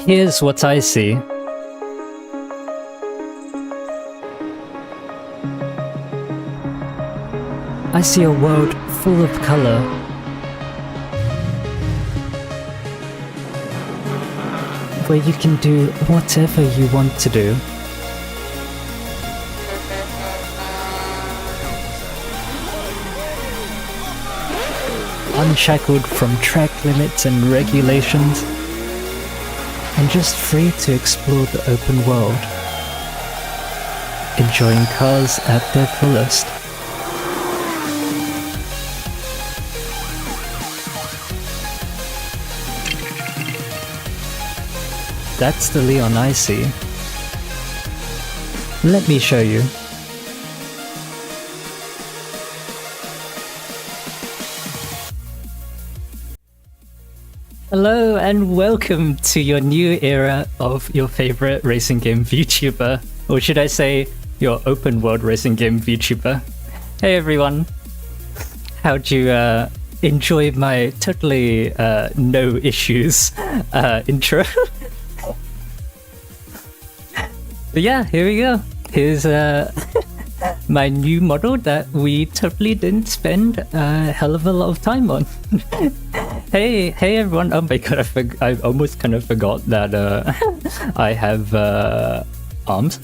Here's what I see. I see a world full of color. Where you can do whatever you want to do. Unshackled from track limits and regulations. And just free to explore the open world, enjoying cars at their fullest. That's the Leon I see. Let me show you. Hello and welcome to your new era of your favorite racing game VTuber, or should I say, your open world racing game VTuber. Hey everyone, how'd you enjoy my totally no issues intro? But yeah, here we go. Here's my new model that we totally didn't spend a hell of a lot of time on. Hey everyone! Oh my god, I almost kind of forgot that I have arms.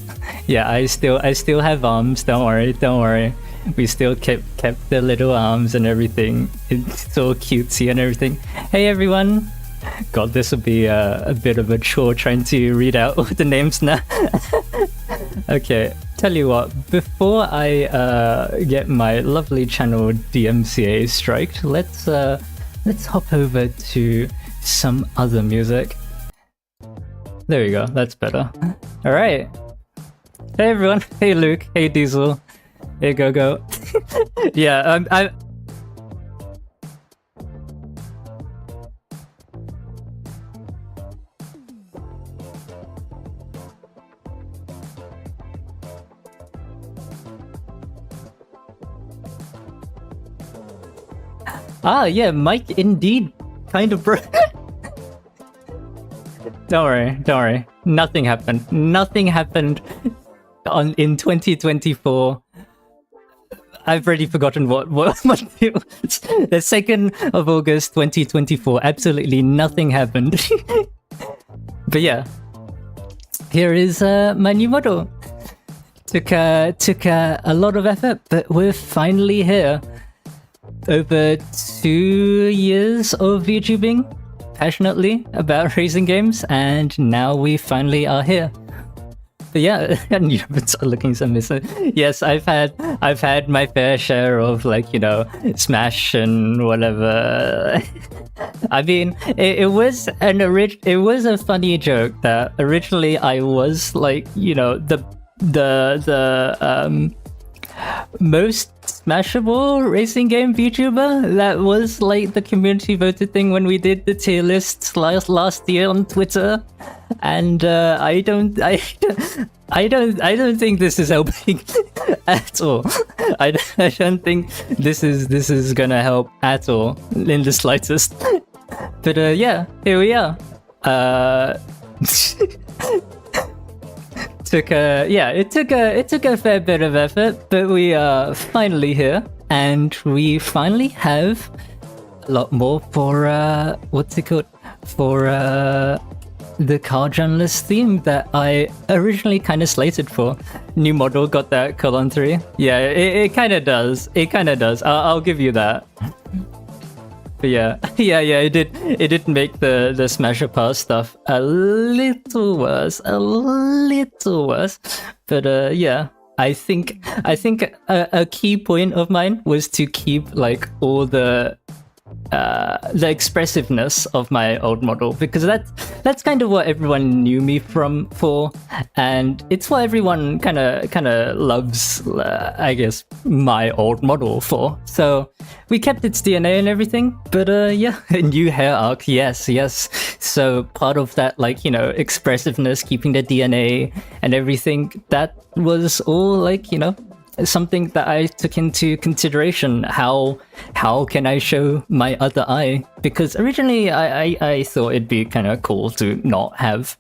Yeah, I still have arms. Don't worry. We still kept the little arms and everything. It's all cutesy and everything. Hey everyone! God, this will be a bit of a chore trying to read out all the names now. Okay, tell you what, before I get my lovely channel DMCA striked, let's hop over to some other music. There we go, that's better. Alright. Hey everyone, hey Luke, hey Diesel, hey Go. Yeah, yeah, Mike indeed kind of broke. Don't worry. Nothing happened in 2024. I've already forgotten what month it was. The 2nd of August 2024. Absolutely nothing happened. But yeah, here is my new model. Took a lot of effort, but we're finally here. Over 2 years of VTubing passionately about racing games, and now we finally are here. But yeah, and you've been looking so missing. Yes, I've had my fair share of, like, you know, Smash and whatever. I mean, it was a funny joke that originally I was, like, you know, the most smashable racing game VTuber. That was like the community voted thing when we did the tier lists last year on Twitter, and I don't think this is helping at all. I don't think this is gonna help at all in the slightest. But yeah, here we are. It took a fair bit of effort, but we are finally here, and we finally have a lot more for what's it called, for the car journalist theme that I originally kind of slated for. New model got that Kylotonn 3. Yeah, it kind of does. I'll give you that. But yeah, it did make the Smasher Pass stuff a little worse. But yeah, I think a key point of mine was to keep, like, all the expressiveness of my old model, because that's kind of what everyone knew me for, and it's what everyone kind of loves, I guess, my old model for. So we kept its DNA and everything, but yeah, a new hair arc, yes. So part of that, like, you know, expressiveness, keeping the DNA and everything, that was all, like, you know, something that I took into consideration. How can I show my other eye? Because originally I thought it'd be kind of cool to not have,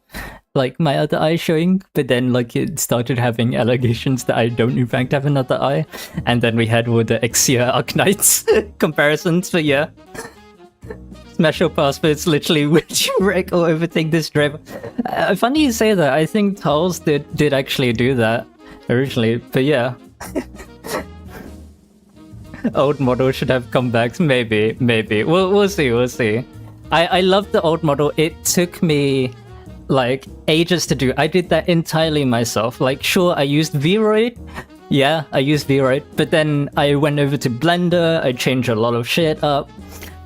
like, my other eye showing, but then, like, it started having allegations that I don't in fact have another eye, and then we had all the Exia Arknights comparisons. But yeah, Smash or Pass, but it's literally would you wreck or overtake this driver. Funny you say that. I think Tals did actually do that originally, but yeah. Old model should have comebacks, maybe. We'll see. I love the old model. It took me, like, ages to do. I did that entirely myself. Like, sure, I used VRoid. Yeah, I used VRoid, but then I went over to Blender. I changed a lot of shit up.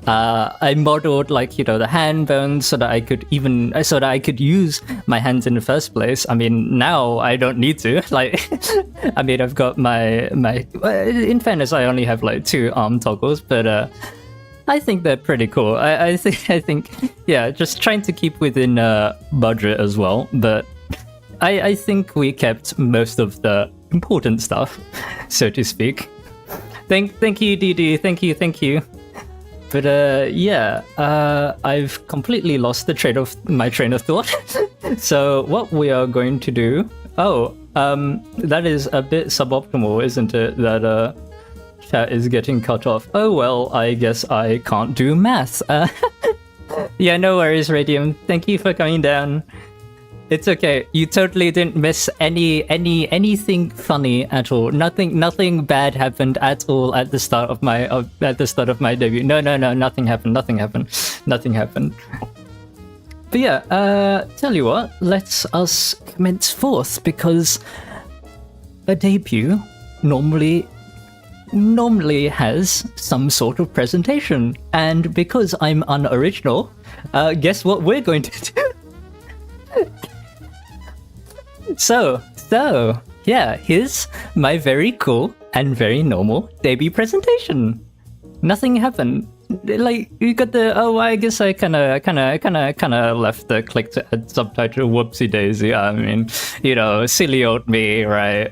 I modeled, like, you know, the hand bones so that I could use my hands in the first place. I mean, now I don't need to. Like, I mean, I've got my. In fairness, I only have, like, 2 arm toggles, but I think they're pretty cool. I think, yeah, just trying to keep within budget as well. But I think we kept most of the important stuff, so to speak. Thank you, DD. Thank you. But yeah, I've completely lost my train of thought. So what we are going to do... that is a bit suboptimal, isn't it? That chat is getting cut off. Oh well, I guess I can't do math. Yeah, no worries, Radium. Thank you for coming down. It's okay. You totally didn't miss anything funny at all. Nothing bad happened at all at the start of my debut. No, nothing happened. But yeah, tell you what, let's us commence forth, because a debut normally has some sort of presentation, and because I'm unoriginal, guess what we're going to do? So yeah, here's my very cool and very normal debut presentation. Nothing happened. Like, you got the, oh, I guess I kind of left the click to add subtitle. Whoopsie daisy. I mean, you know, silly old me, right?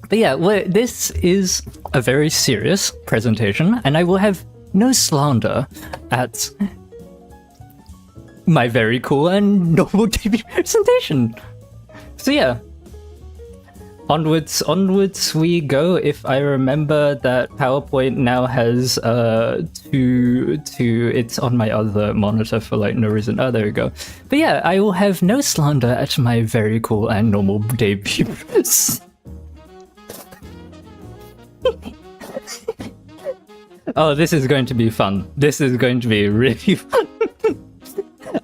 But yeah, this is a very serious presentation, and I will have no slander at my very cool and normal debut presentation. So yeah, onwards we go. If I remember that PowerPoint now has it's on my other monitor for like no reason. Oh, there we go. But yeah, I will have no slander at my very cool and normal debut. Oh, this is going to be fun. This is going to be really fun.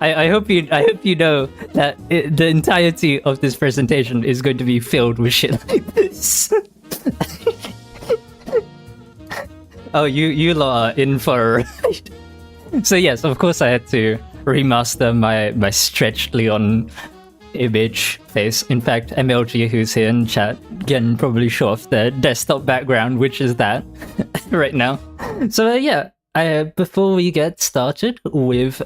I hope you know that the entirety of this presentation is going to be filled with shit like this. Oh, you lot are in for a ride. So yes, of course I had to remaster my stretched Leon image face. In fact, MLG, who's here in chat, can probably show off their desktop background, which is that right now. So yeah, before we get started with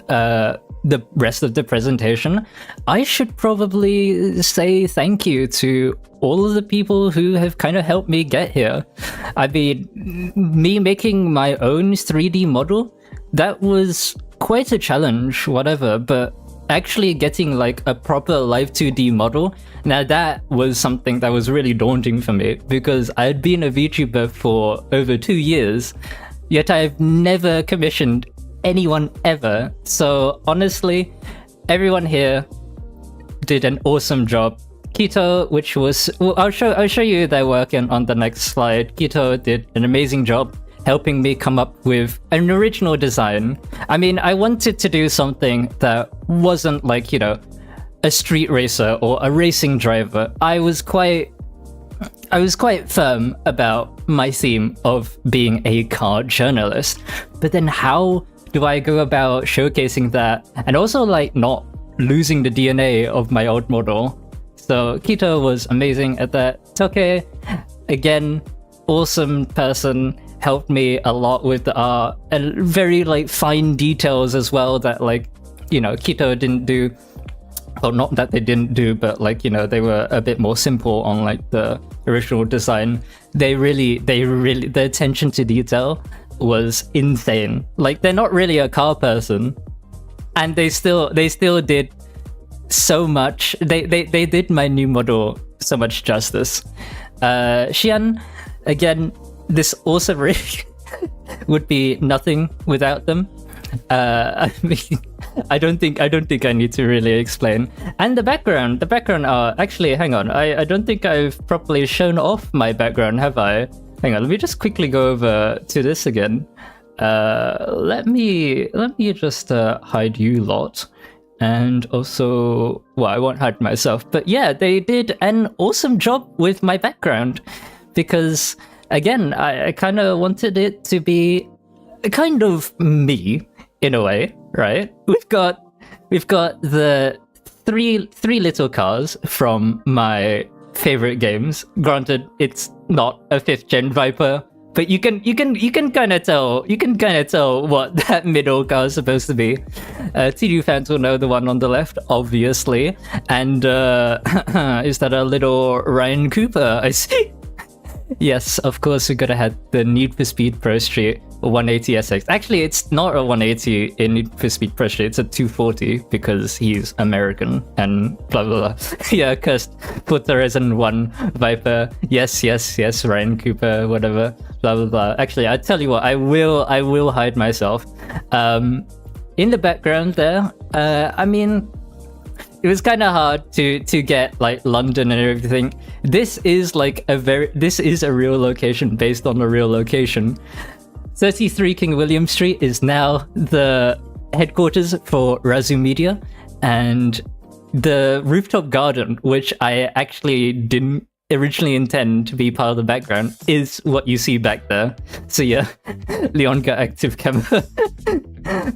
the rest of the presentation, I should probably say thank you to all of the people who have kind of helped me get here. I mean, me making my own 3D model, that was quite a challenge, whatever, but actually getting like a proper live 2D model, now that was something that was really daunting for me, because I'd been a VTuber for over 2 years, yet I've never commissioned anyone ever. So honestly, everyone here did an awesome job. Keto, which was, well, I'll show you their work on the next slide. Keto did an amazing job helping me come up with an original design. I mean, I wanted to do something that wasn't like, you know, a street racer or a racing driver. I was quite firm about my theme of being a car journalist. But then how do I go about showcasing that and also like not losing the DNA of my old model? So Keto was amazing at that. Toke, again, awesome person, helped me a lot with the art and very like fine details as well that, like, you know, Keto didn't do. Well, not that they didn't do, but like, you know, they were a bit more simple on like the original design. They really, the attention to detail was insane. Like, they're not really a car person, and they still did so much. They did my new model so much justice. Xian, again, this also really would be nothing without them. I mean, I don't think I need to really explain. And the background art, actually, hang on, I don't think I've properly shown off my background, have I? Hang on, let me just quickly go over to this again. Let me just hide you lot. And also, well, I won't hide myself, but yeah, they did an awesome job with my background, because again, I kind of wanted it to be kind of me in a way, right? We've got the three little cars from my favorite games. Granted, it's not a 5th gen Viper, but you can kind of tell what that middle car is supposed to be. TDU fans will know the one on the left, obviously. And is that a little Ryan Cooper? I see. Yes, of course, we gotta have the Need for Speed Pro Street 180 SX. Actually, it's not a 180 in Need for Speed Pro Street, it's a 240 because he's American and blah blah blah. Yeah, cursed Forza Horizon 1 Viper. Yes, Ryan Cooper, whatever, blah blah blah. Actually, I tell you what, I will hide myself. In the background there, I mean, it was kind of hard to get like London and everything. This is a real location based on a real location. 33 King William Street is now the headquarters for Razu Media, and the rooftop garden, which I actually didn't originally intend to be part of the background, is what you see back there. So yeah, Leon got active camera.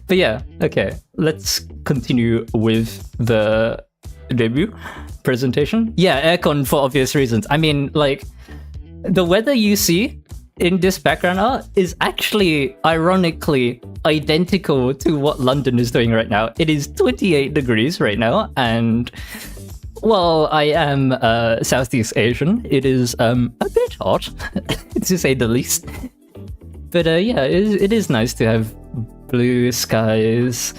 But yeah, okay, let's continue with the debut presentation. Yeah, aircon for obvious reasons. I mean, like, the weather you see in this background art is actually ironically identical to what London is doing right now. It is 28 degrees right now, and while I am Southeast Asian, it is a bit hot, to say the least. But yeah, it is nice to have blue skies,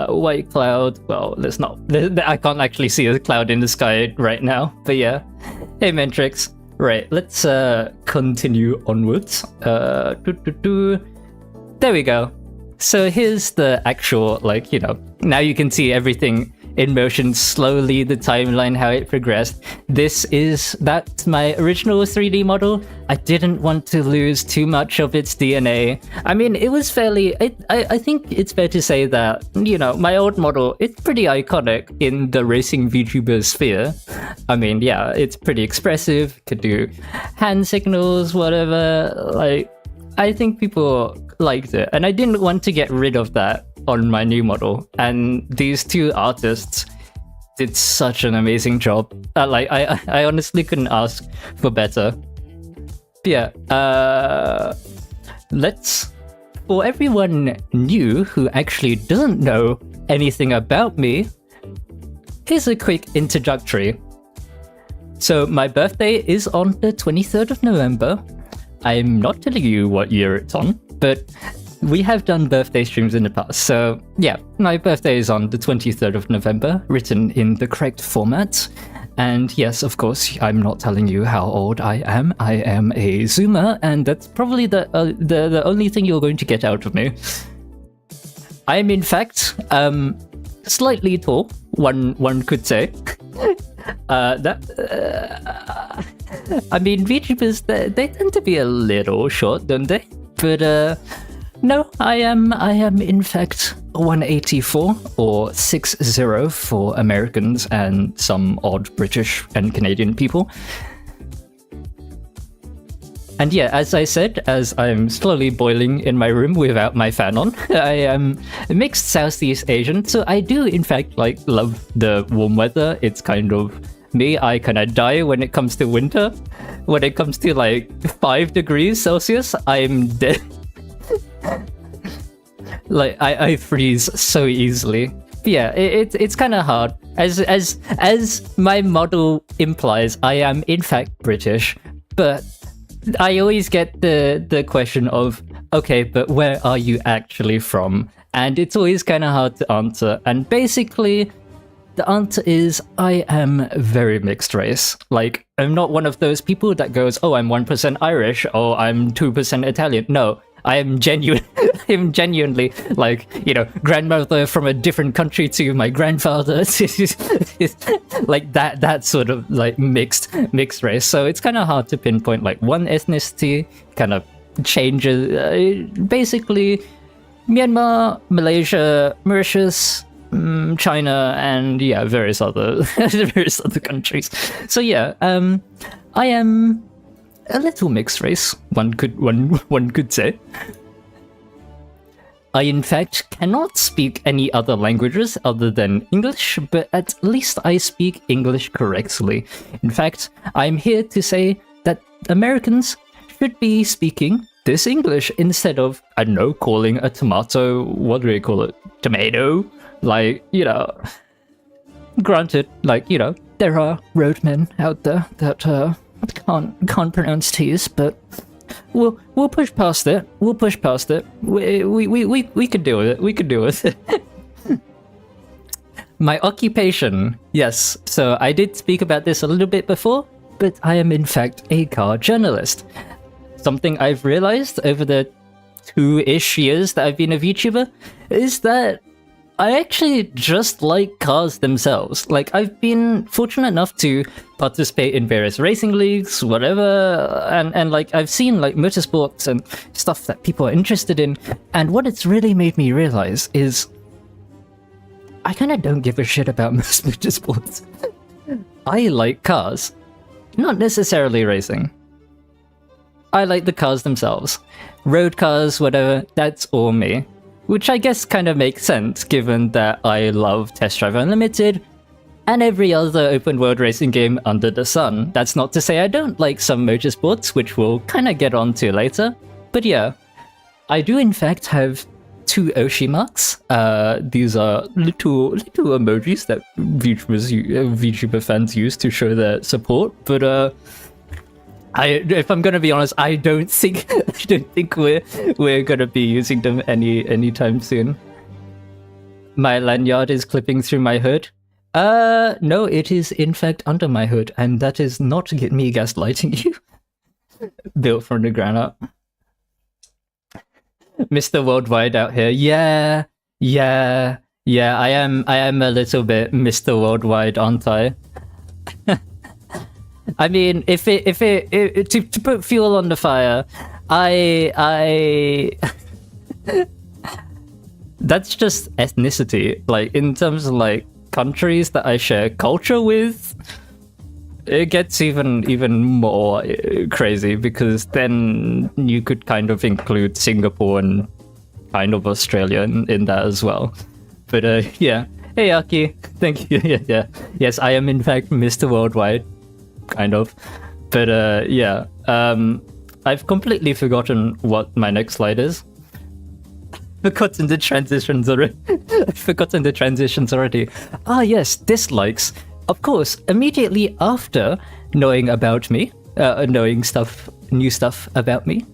white cloud. Well, there's not. I can't actually see a cloud in the sky right now. But yeah, hey Mentrix. Right, let's continue onwards. There we go. So here's the actual, like, you know, now you can see everything in motion slowly, the timeline, how it progressed. That's my original 3D model. I didn't want to lose too much of its DNA. I mean, it was fairly, I think it's fair to say that, you know, my old model, it's pretty iconic in the racing VTuber sphere. I mean, yeah, it's pretty expressive, could do hand signals, whatever. Like, I think people liked it, and I didn't want to get rid of that on my new model, and these two artists did such an amazing job. I honestly couldn't ask for better. But yeah, for everyone new who actually doesn't know anything about me, here's a quick introductory. So my birthday is on the 23rd of November. I'm not telling you what year it's on, but we have done birthday streams in the past. So yeah, my birthday is on the 23rd of November, written in the correct format. And yes, of course, I'm not telling you how old I am. I am a Zoomer, and that's probably the only thing you're going to get out of me. I am in fact slightly tall, one could say. I mean, VTubers, they tend to be a little short, don't they? But no, I am in fact 184 or 60 for Americans and some odd British and Canadian people. And yeah, as I said, as I'm slowly boiling in my room without my fan on, I am a mixed Southeast Asian, so I do in fact love the warm weather. It's kind of me. I kind of die when it comes to winter. When it comes to like 5 degrees Celsius, I'm dead. Like I freeze so easily. But yeah, it's kind of hard. As my model implies, I am in fact British, but I always get the question of, okay, but where are you actually from? And it's always kind of hard to answer. And basically, the answer is I am very mixed race. Like, I'm not one of those people that goes, oh, I'm 1% Irish, or I'm 2% Italian. No, I am I'm genuinely, like, you know, grandmother from a different country to my grandfather. Like that sort of like mixed race. So it's kind of hard to pinpoint like one ethnicity. Kind of changes. Basically, Myanmar, Malaysia, Mauritius, China, and yeah, various other countries. So yeah, I am a little mixed race, one could say. I in fact cannot speak any other languages other than English, but at least I speak English correctly. In fact, I'm here to say that Americans should be speaking this English instead of, I don't know, calling a tomato, what do they call it? Tomato? Like, you know, granted, like, you know, there are roadmen out there that can't pronounce T's, but we'll push past it. We'll push past it. We could deal with it. We could deal with it. My occupation, yes. So I did speak about this a little bit before, but I am in fact a car journalist. Something I've realized over the 2-ish years that I've been a VTuber is that I actually just like cars themselves. Like, I've been fortunate enough to participate in various racing leagues, whatever, and like, I've seen, like, motorsports and stuff that people are interested in, and what it's really made me realize is I kind of don't give a shit about most motorsports. I like cars, not necessarily racing. I like the cars themselves. Road cars, whatever, that's all me. Which I guess kind of makes sense, given that I love Test Drive Unlimited and every other open world racing game under the sun. That's not to say I don't like some motorsports, which we'll kind of get onto later. But yeah, I do in fact have 2 Oshi marks. These are little emojis that VTuber fans use to show their support. But if I'm gonna be honest, I don't think we're gonna be using them anytime soon. My lanyard is clipping through my hood. No, it is in fact under my hood, and that is not me gaslighting you. Built from the ground up. Mr. Worldwide out here. Yeah. I am a little bit Mr. Worldwide, aren't I? I mean, if to put fuel on the fire, I that's just ethnicity. Like, in terms of like countries that I share culture with, it gets even more crazy, because then you could kind of include Singapore and kind of Australia in that as well. But yeah. Hey Aki, thank you. Yeah. Yes, I am in fact Mr. Worldwide. Kind of. But yeah, I've completely forgotten what my next slide is. Forgotten the transitions already. Ah yes, dislikes. Of course, immediately after knowing about me, knowing new stuff about me,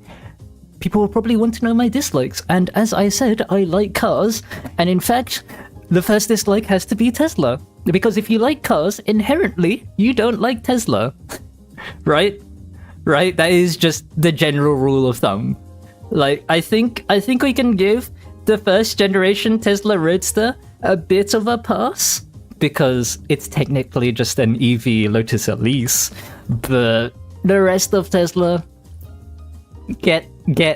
people will probably want to know my dislikes. And as I said, I like cars, and in fact, the first dislike has to be Tesla. Because if you like cars, inherently, you don't like Tesla. Right? That is just the general rule of thumb. Like, I think we can give the first generation Tesla Roadster a bit of a pass, because it's technically just an EV Lotus Elise. But the rest of Tesla, get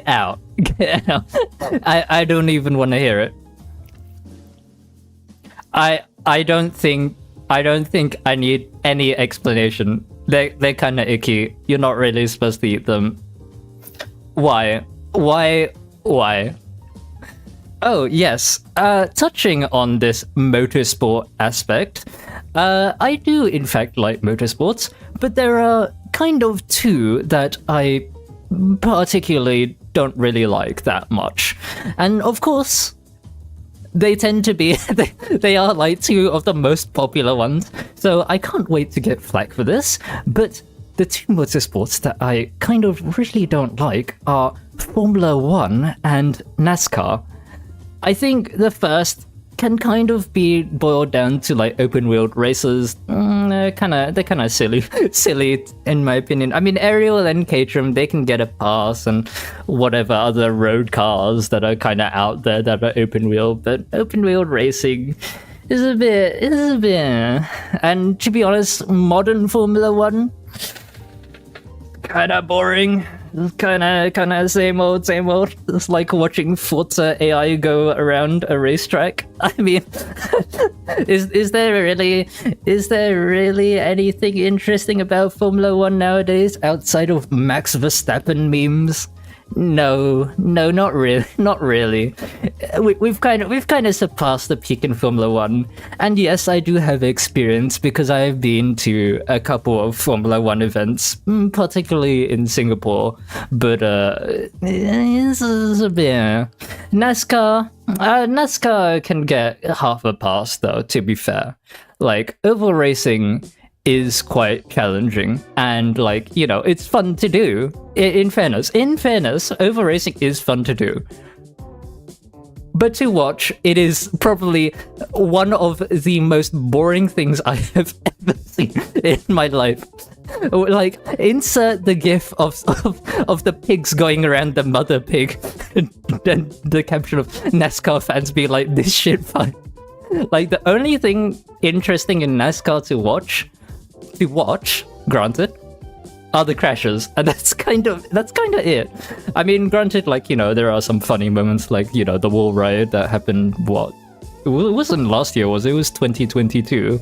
out. Get out. I don't even want to hear it. I don't think I need any explanation. They're kind of icky. You're not really supposed to eat them. Why? Oh yes. Touching on this motorsport aspect, I do in fact like motorsports, but there are kind of 2 that I particularly don't really like that much, and of course, they tend to be, they are like 2 of the most popular ones, so I can't wait to get flack for this. But the 2 motorsports that I kind of really don't like are Formula 1 and NASCAR. I think the first can kind of be boiled down to like open wheeled races. They're kind of silly in my opinion. I mean, Ariel and Caterham, they can get a pass, and whatever other road cars that are kind of out there that are open wheel, but open wheeled racing is a bit. And to be honest, modern Formula 1, kind of boring. Kind of same old. It's like watching Forza AI go around a racetrack. I mean, is there really anything interesting about Formula 1 nowadays outside of Max Verstappen memes? No, not really. We've kind of surpassed the peak in Formula 1, and yes, I do have experience because I have been to a couple of Formula 1 events, particularly in Singapore. But this is a bit NASCAR. NASCAR can get half a pass, though. To be fair, like, oval racing is quite challenging, and like, you know, it's fun to do. In fairness, oval racing is fun to do, but to watch, it is probably one of the most boring things I have ever seen in my life. Like, insert the gif of the pigs going around the mother pig, and then the caption of NASCAR fans being like, "This shit fine." Like, the only thing interesting in NASCAR to watch, granted, are the crashes, and that's kind of it. I mean, granted, like, you know, there are some funny moments, like, you know, the wall ride that happened, it wasn't last year, was it? It was 2022.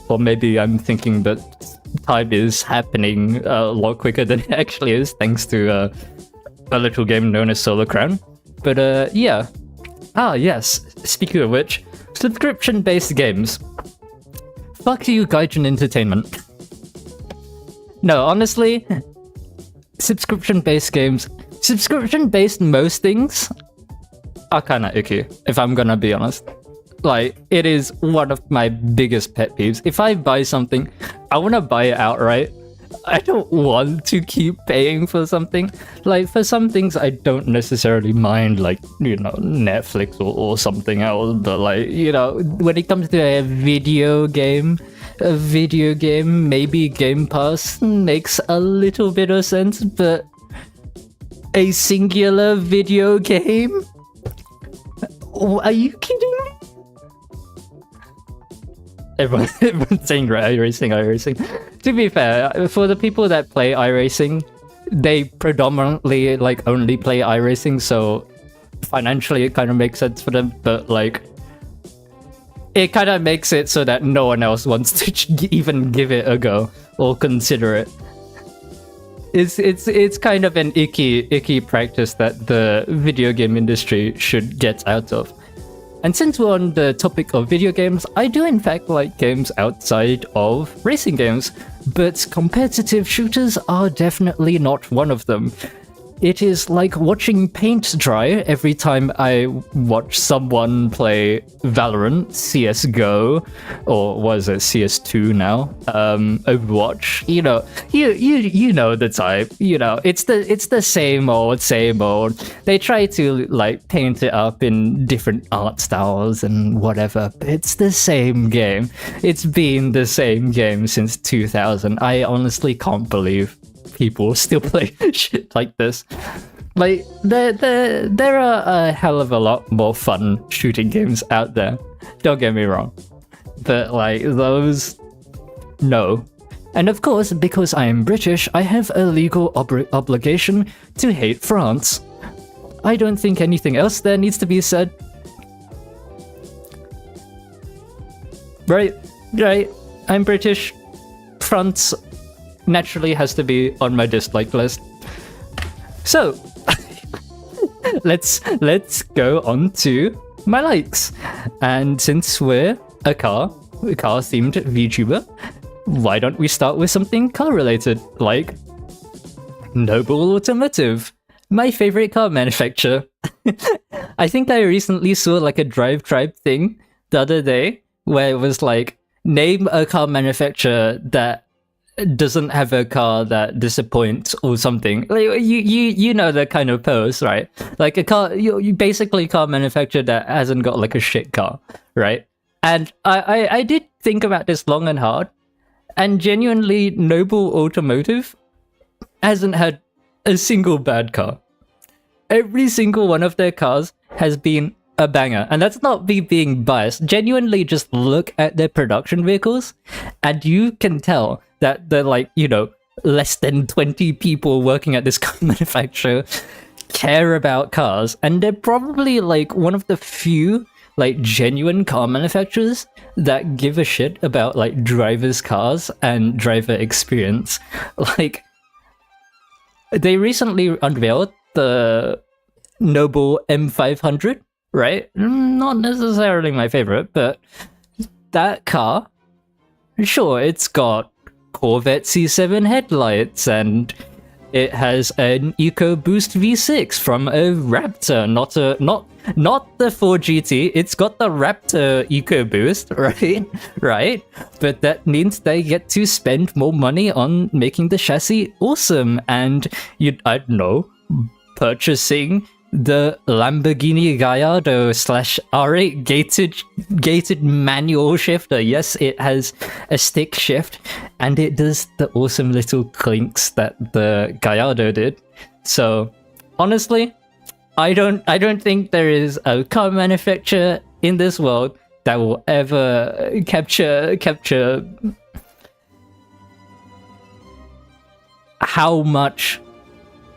Or maybe I'm thinking that time is happening a lot quicker than it actually is, thanks to a little game known as Solar Crown. But yeah. Ah, yes. Speaking of which, subscription-based games. Fuck you, Gaijin Entertainment. No, honestly, subscription-based games, subscription-based most things are kind of icky, if I'm gonna be honest. Like, it is one of my biggest pet peeves. If I buy something, I want to buy it outright. I don't want to keep paying for something. Like, for some things, I don't necessarily mind, like, you know, Netflix or something else. But, like, you know, when it comes to a video game, maybe Game Pass makes a little bit of sense. But a singular video game? Are you kidding me? Everyone's saying iRacing. To be fair, for the people that play iRacing, they predominantly like only play iRacing, so financially it kind of makes sense for them. But like, it kind of makes it so that no one else wants to even give it a go or consider it. It's kind of an icky practice that the video game industry should get out of. And since we're on the topic of video games, I do in fact like games outside of racing games, but competitive shooters are definitely not one of them. It is like watching paint dry every time I watch someone play Valorant, CSGO, or what is it, CS2 now? Overwatch. You know, you know the type. You know, it's the same old. They try to like paint it up in different art styles and whatever, but it's the same game. It's been the same game since 2000. I honestly can't believe people still play shit like this. Like, there are a hell of a lot more fun shooting games out there, don't get me wrong, but like those, no. And of course, because I am British, I have a legal obligation to hate France. I don't think anything else there needs to be said. Right, I'm British. France naturally has to be on my dislike list. So let's go on to my likes. And since we're a car themed VTuber, why don't we start with something car related, like Noble Automotive, my favorite car manufacturer. I think I recently saw like a Drive Tribe thing the other day where it was like, name a car manufacturer that doesn't have a car that disappoints or something. Like, you know the kind of post, right? Like a car, you basically car manufacturer that hasn't got like a shit car, right? And I did think about this long and hard, and genuinely Noble Automotive hasn't had a single bad car. Every single one of their cars has been a banger, and that's not me being biased. Genuinely, just look at their production vehicles, and you can tell that they're like, you know, less than 20 people working at this car manufacturer care about cars, and they're probably like one of the few like genuine car manufacturers that give a shit about like drivers' cars and driver experience. Like, they recently unveiled the Noble M500, right? Not necessarily my favorite, but that car, sure, it's got Corvette C7 headlights, and it has an EcoBoost V6 from a Raptor, not the 4GT. It's got the Raptor EcoBoost, right? But that means they get to spend more money on making the chassis awesome, and I don't know, purchasing the Lamborghini Gallardo /R8 gated manual shifter. Yes, it has a stick shift, and it does the awesome little clinks that the Gallardo did. So honestly, I don't think there is a car manufacturer in this world that will ever capture how much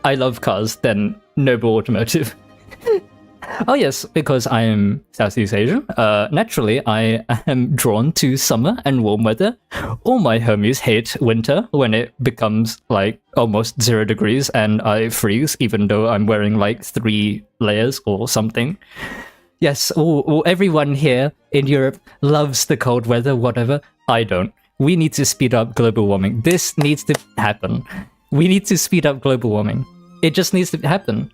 I love cars than Noble Automotive. Oh yes, because I am Southeast Asian, naturally I am drawn to summer and warm weather. All my homies hate winter when it becomes like almost 0 degrees and I freeze even though I'm wearing like 3 layers or something. Yes, everyone here in Europe loves the cold weather, whatever. I don't. We need to speed up global warming. This needs to happen. We need to speed up global warming. It just needs to happen.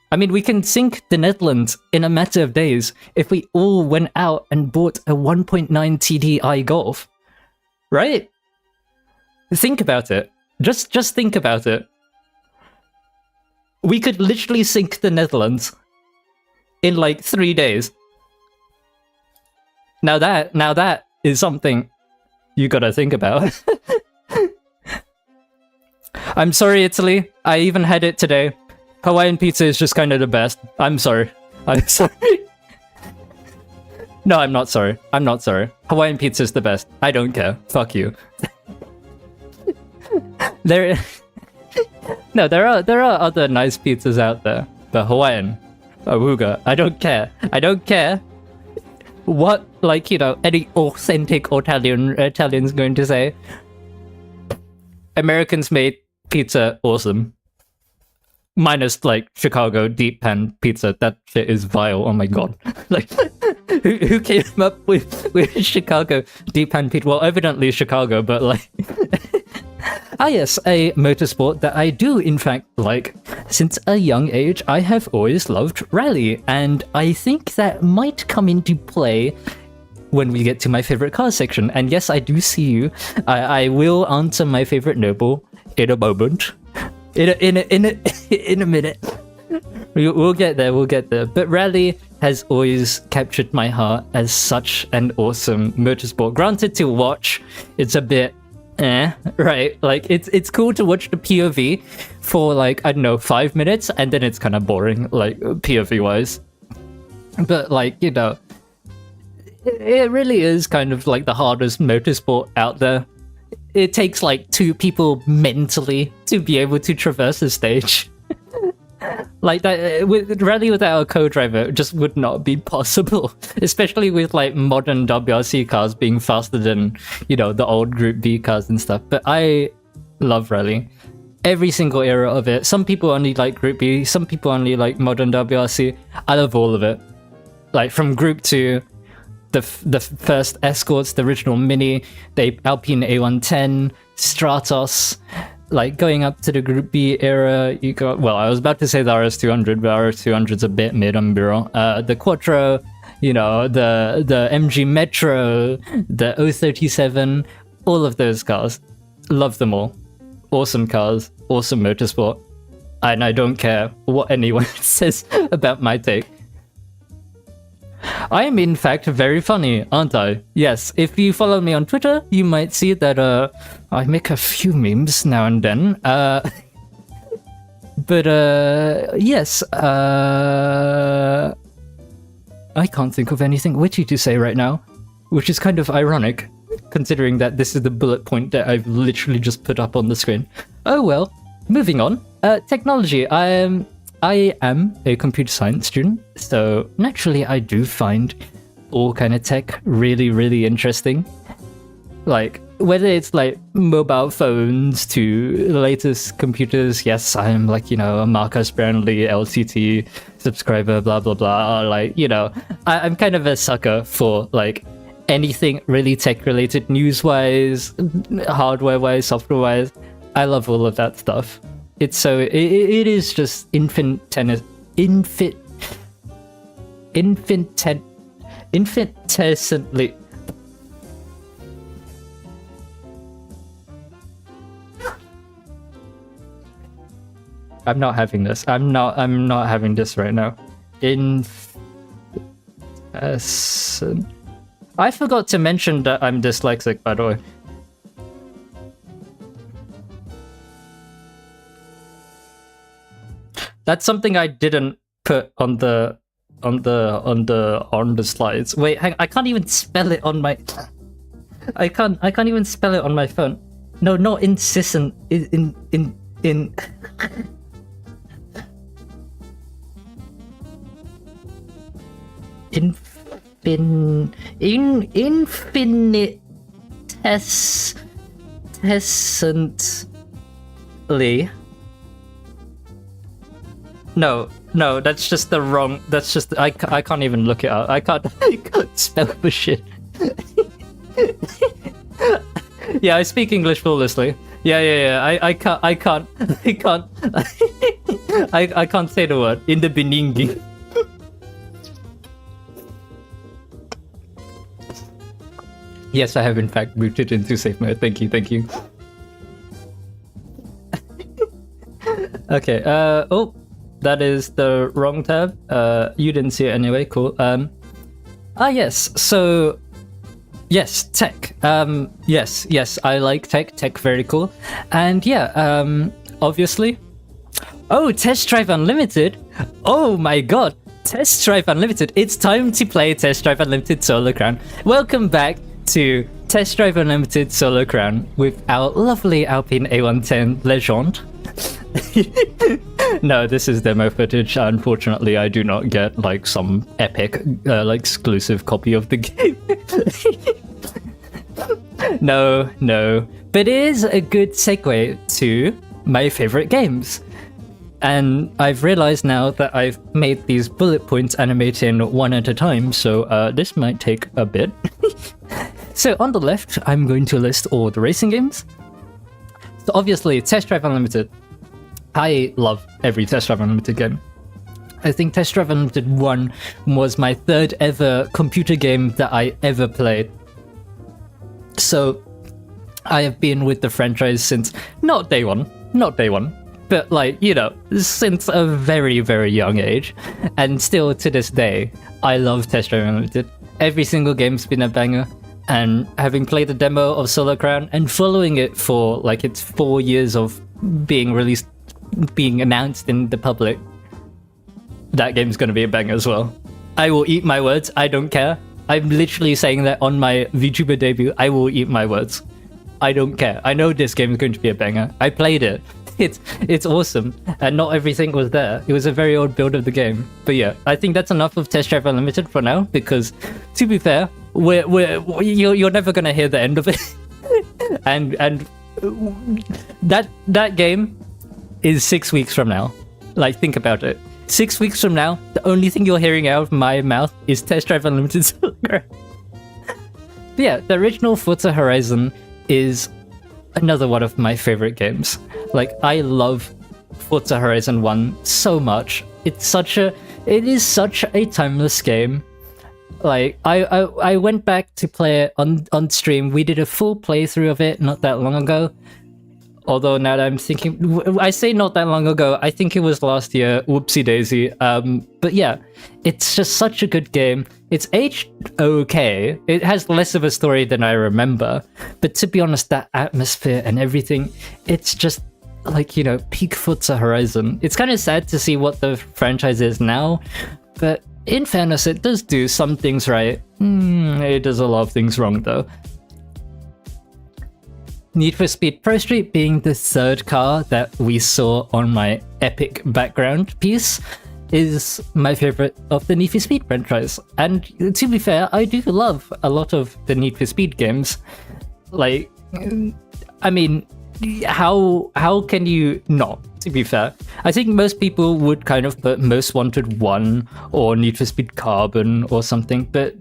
I mean, we can sink the Netherlands in a matter of days if we all went out and bought a 1.9 TDI Golf. Right? Think about it. Just think about it. We could literally sink the Netherlands in like 3 days. Now that is something you gotta think about. I'm sorry, Italy. I even had it today. Hawaiian pizza is just kind of the best. I'm sorry. I'm sorry. No, I'm not sorry. I'm not sorry. Hawaiian pizza is the best. I don't care. Fuck you. there are other nice pizzas out there, but Hawaiian, awuga. I don't care. I don't care what, like, you know, any authentic Italian's going to say. Americans made pizza awesome. Minus, like, Chicago deep pan pizza. That shit is vile. Oh my god. Like, who came up with Chicago deep pan pizza? Well, evidently Chicago, but like... Ah yes, a motorsport that I do in fact like. Since a young age, I have always loved rally, and I think that might come into play when we get to my favorite car section. And yes, I do see you. I will answer my favorite Noble in a moment. In a minute. We'll get there, we'll get there. But rally has always captured my heart as such an awesome motorsport. Granted, to watch, it's a bit right? Like, it's cool to watch the POV for like, I don't know, 5 minutes, and then it's kind of boring, like, POV-wise. But like, you know, it really is kind of like the hardest motorsport out there. It takes like 2 people mentally to be able to traverse the stage. Like that, with rally without a co-driver, it just would not be possible. Especially with like modern WRC cars being faster than, you know, the old Group B cars and stuff. But I love rally. Every single era of it. Some people only like Group B, some people only like modern WRC. I love all of it. Like from Group 2, the first Escorts, the original Mini, the Alpine A110, Stratos, like going up to the Group B era, you got, well, I was about to say the RS200, but RS200's a bit mid on Bureau. The Quattro, you know, the MG Metro, the 037, all of those cars. Love them all. Awesome cars, awesome motorsport. And I don't care what anyone says about my take. I am in fact very funny, aren't I? Yes, if you follow me on Twitter, you might see that I make a few memes now and then. But yes, I can't think of anything witty to say right now, which is kind of ironic, considering that this is the bullet point that I've literally just put up on the screen. Oh well, moving on. Technology. I am a computer science student, so naturally I do find all kind of tech really, really interesting. Like, whether it's like mobile phones to the latest computers, yes, I am like, you know, a Marcus Brownlee LTT subscriber, blah, blah, blah. Like, you know, I'm kind of a sucker for like anything really tech related, news-wise, hardware-wise, software-wise. I love all of that stuff. It's so, it is just infinitesimally I'm not having this. I'm not having this right now. I forgot to mention that I'm dyslexic, by the way. That's something I didn't put on the on the slides. Wait, hang, I can't even spell it on my. I can't even spell it on my phone. No, not incessant. In. Infinitescently. No, that's just the wrong. That's just I can't even look it up. I can't spell for shit. Yeah, I speak English flawlessly. Yeah. I can't I can't say the word in the Beningi. Yes, I have in fact booted into safe mode. Thank you. Okay. Oh, that is the wrong tab. You didn't see it anyway. Cool. Yes. So. Yes, tech. Yes, I like tech. Tech, very cool. And yeah, obviously. Oh, Test Drive Unlimited. Oh my god, Test Drive Unlimited. It's time to play Test Drive Unlimited Solar Crown. Welcome back to Test Drive Unlimited Solar Crown with our lovely Alpine A110 Legend. No, this is demo footage. Unfortunately, I do not get like some epic, like exclusive copy of the game. No. But it is a good segue to my favorite games. And I've realized now that I've made these bullet points animating one at a time, so this might take a bit. So on the left, I'm going to list all the racing games. So obviously, Test Drive Unlimited. I love every Test Drive Unlimited game. I think Test Drive Unlimited 1 was my third ever computer game that I ever played. So I have been with the franchise since not day one, but like, you know, since a very, very young age. And still to this day, I love Test Drive Unlimited. Every single game's been a banger. And having played the demo of Solar Crown and following it for like its 4 years of being released, being announced in the public, that game's gonna be a banger as well. I will eat my words. I don't care. I'm literally saying that on my VTuber debut. I will eat my words. I don't care. I know this game is going to be a banger. I played it. It's awesome, and not everything was there. It was a very old build of the game. But yeah, I think that's enough of Test Drive Unlimited for now. Because to be fair, you're never gonna hear the end of it. and that game is 6 weeks from now. Like, think about it. 6 weeks from now, the only thing you're hearing out of my mouth is Test Drive Unlimited Solar Crown. But yeah, the original Forza Horizon is another one of my favorite games. Like, I love Forza Horizon 1 so much. It is such a timeless game. Like, I went back to play it on stream. We did a full playthrough of it not that long ago. Although now that I'm thinking, I say not that long ago, I think it was last year, whoopsie daisy. But yeah, it's just such a good game. It's aged okay. It has less of a story than I remember. But to be honest, that atmosphere and everything, it's just like, you know, peak Forza Horizon. It's kind of sad to see what the franchise is now. But in fairness, it does do some things right. It does a lot of things wrong though. Need for Speed Pro Street being the third car that we saw on my epic background piece is my favorite of the Need for Speed franchise. And to be fair, I do love a lot of the Need for Speed games. Like, I mean, how can you not, to be fair? I think most people would kind of put Most Wanted 1 or Need for Speed Carbon or something, but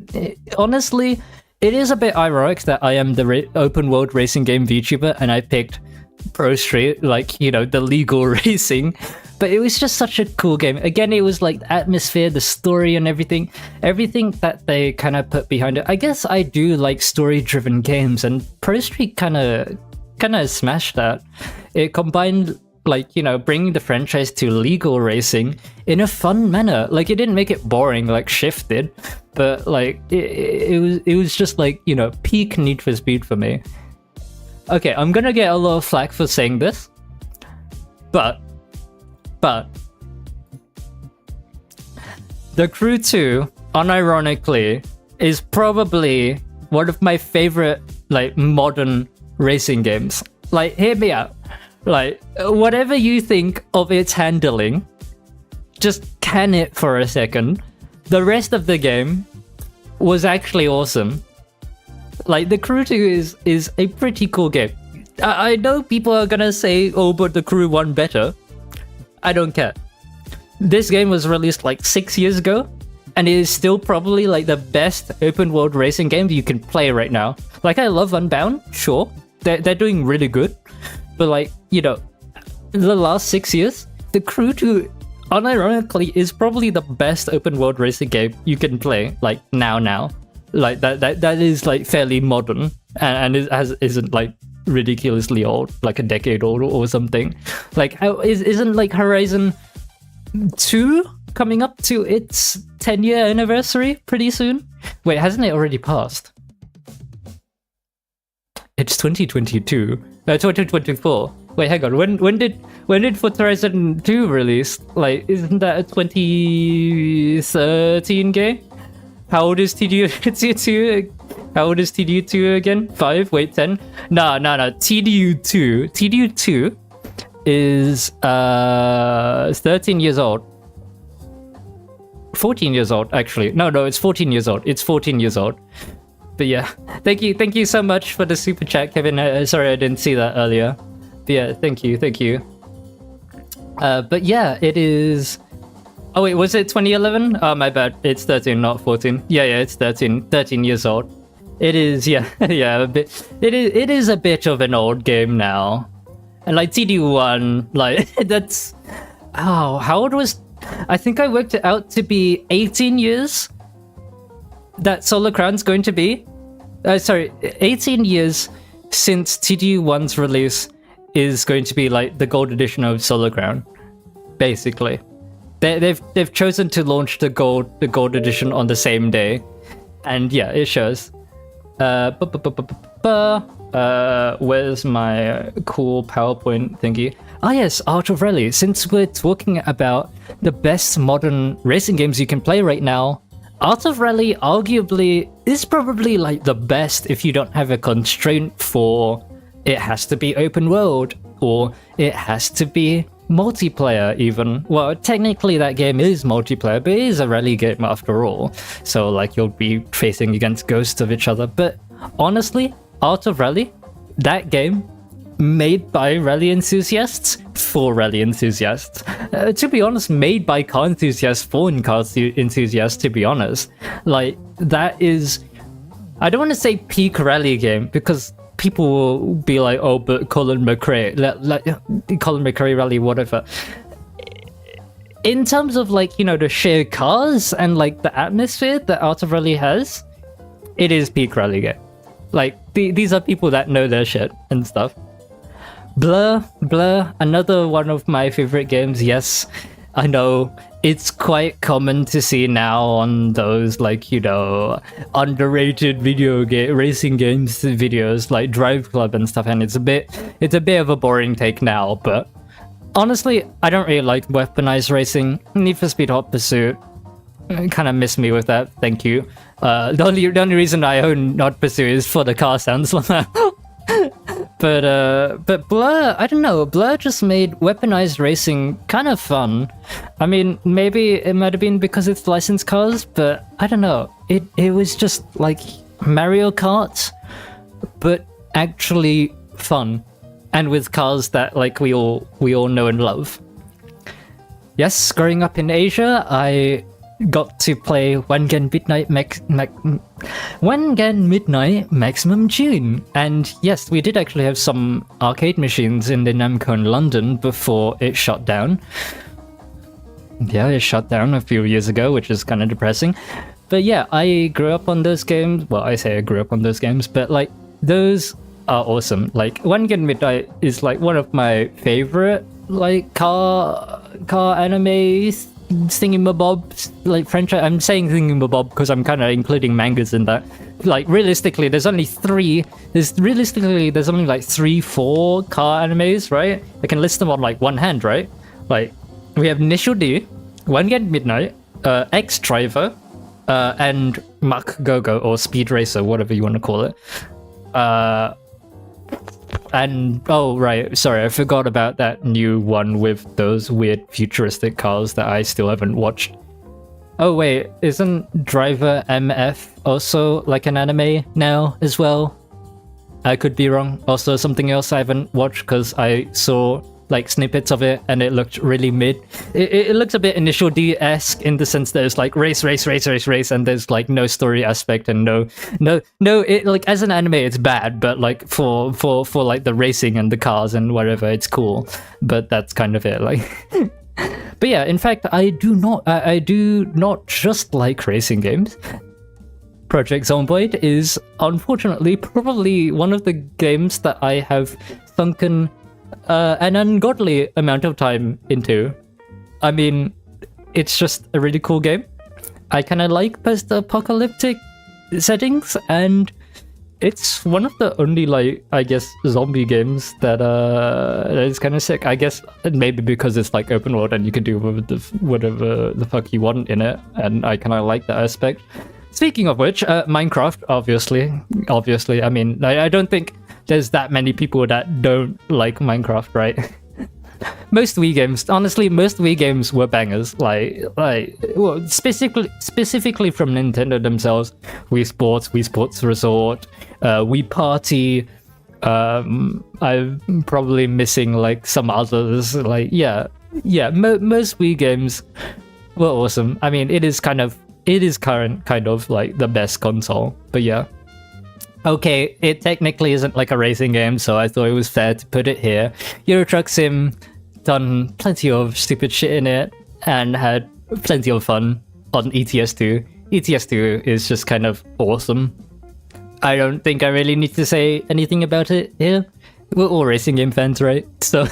honestly, it is a bit ironic that I am the open world racing game VTuber and I picked Pro Street, like, you know, the legal racing. But it was just such a cool game. Again, it was like the atmosphere, the story and everything that they kind of put behind it. I guess I do like story-driven games, and Pro Street kind of smashed that. It combined, like, you know, bringing the franchise to legal racing in a fun manner. Like, it didn't make it boring like Shift did, but like it was just like, you know, peak Need for Speed for me. Okay, I'm gonna get a lot of flack for saying this, but The Crew 2, unironically, is probably one of my favorite like modern racing games. Like, hear me out. Like, whatever you think of its handling, just can it for a second. The rest of the game was actually awesome. Like, the Crew 2 is a pretty cool game. I know people are gonna say, oh, but the Crew 1 better. I don't care. This game was released like 6 years ago, and it is still probably like the best open world racing game you can play right now. Like, I love Unbound, sure. They're doing really good. But like, you know, the last 6 years, the Crew 2, unironically, is probably the best open world racing game you can play, like now. Like that is like fairly modern and isn't like ridiculously old, like a decade old or something. Like, isn't like Horizon 2 coming up to its 10-year anniversary pretty soon? Wait, hasn't it already passed? It's 2022. 2024. Wait, hang on. When did Forza Horizon 2 release? Like, isn't that a 2013 game? How old is TDU2? How old is TDU2 again? 5? Wait, 10? No. TDU2. TDU2 is 13 years old. 14 years old, actually. No, it's 14 years old. It's 14 years old. But yeah, thank you so much for the super chat, Kevin. Sorry I didn't see that earlier. But yeah, thank you. But yeah, it is. Oh wait, was it 2011? Oh, my bad. It's 13, not 14. Yeah, it's 13 years old. It is, yeah, yeah, a bit. It is a bit of an old game now. And like TDU1, like that's. Oh, how old was? I think I worked it out to be 18 years. That Solar Crown's going to be. 18 years since TDU1's release is going to be like the gold edition of Solar Crown, basically. They've chosen to launch the gold edition on the same day, and yeah, it shows. Where's my cool PowerPoint thingy? Ah yes, Art of Rally. Since we're talking about the best modern racing games you can play right now, Art of Rally arguably is probably like the best if you don't have a constraint for it has to be open world or it has to be multiplayer even. Well, technically that game is multiplayer, but it is a rally game after all. So like you'll be facing against ghosts of each other. But honestly, Art of Rally, that game made by rally enthusiasts for rally enthusiasts. To be honest, made by car enthusiasts for car enthusiasts, to be honest. Like, that is... I don't want to say peak rally game, because people will be like, oh, but Colin McRae, Colin McRae rally, whatever. In terms of, like, you know, the sheer cars and, like, the atmosphere that Art of Rally has, it is peak rally game. Like, these are people that know their shit and stuff. Blur, another one of my favorite games. Yes, I know it's quite common to see now on those, like, you know, underrated racing games videos like Drive Club and stuff, and it's a bit of a boring take now. But honestly, I don't really like weaponized racing. Need for Speed Hot Pursuit kind of missed me with that. Thank you. The only reason I own Hot Pursuit is for the car sounds. But Blur, I don't know, Blur just made weaponized racing kind of fun. I mean, maybe it might have been because it's licensed cars, but I don't know. It was just like Mario Kart, but actually fun, and with cars that like we all know and love. Yes, growing up in Asia, I got to play Wangan Midnight Maximum Tune, and yes, we did actually have some arcade machines in the Nacon London before it shut down. Yeah, it shut down a few years ago, which is kind of depressing. But yeah, I grew up on those games. Well, I say I grew up on those games, but like those are awesome. Like Wangan Midnight is like one of my favorite like car animes. Thingamabobs, like franchise. I'm saying thingamabob because I'm kind of including mangas in that. Like realistically, there's only like 3-4 car animes, right? I can list them on like one hand, right? Like we have Nisho D, Wangan Midnight, X Driver, and Mach Go-Go, or Speed Racer, whatever you want to call it. And oh right, sorry, I forgot about that new one with those weird futuristic cars that I still haven't watched. Oh wait, isn't Driver MF also like an anime now as well? I could be wrong. Also something else I haven't watched because I saw like snippets of it and it looked really mid. It looks a bit Initial D-esque in the sense that it's like race, and there's like no story aspect and no. It like as an anime it's bad, but like for like the racing and the cars and whatever, it's cool. But that's kind of it. Like, but yeah, in fact, I do not just like racing games. Project Zomboid is unfortunately probably one of the games that I have sunken an ungodly amount of time into. I mean, it's just a really cool game. I kind of like post-apocalyptic settings, and it's one of the only, like, I guess, zombie games that is kind of sick. I guess maybe because it's like open world and you can do whatever the fuck you want in it, and I kind of like that aspect. Speaking of which, Minecraft, obviously. I mean, I don't think there's that many people that don't like Minecraft, right? Most Wii games, honestly, were bangers. Like, well, specifically from Nintendo themselves. Wii Sports Resort, Wii Party. I'm probably missing like some others. Like, yeah. Most Wii games were awesome. I mean, it is kind of like the best console, but yeah. Okay, it technically isn't like a racing game, so I thought it was fair to put it here. Euro Truck Sim, done plenty of stupid shit in it, and had plenty of fun on ETS2. ETS2 is just kind of awesome. I don't think I really need to say anything about it here. We're all racing game fans, right? So...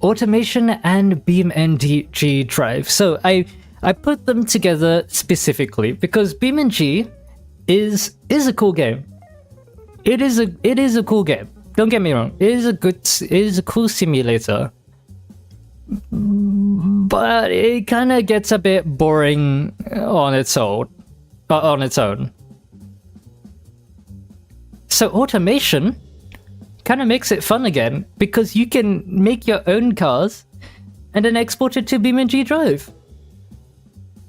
Automation and BeamNG Drive. So I put them together specifically because BeamNG is a cool game. It is a cool game. Don't get me wrong. It is a cool simulator. But it kind of gets a bit boring on its own. So Automation kind of makes it fun again because you can make your own cars and then export it to BeamNG Drive.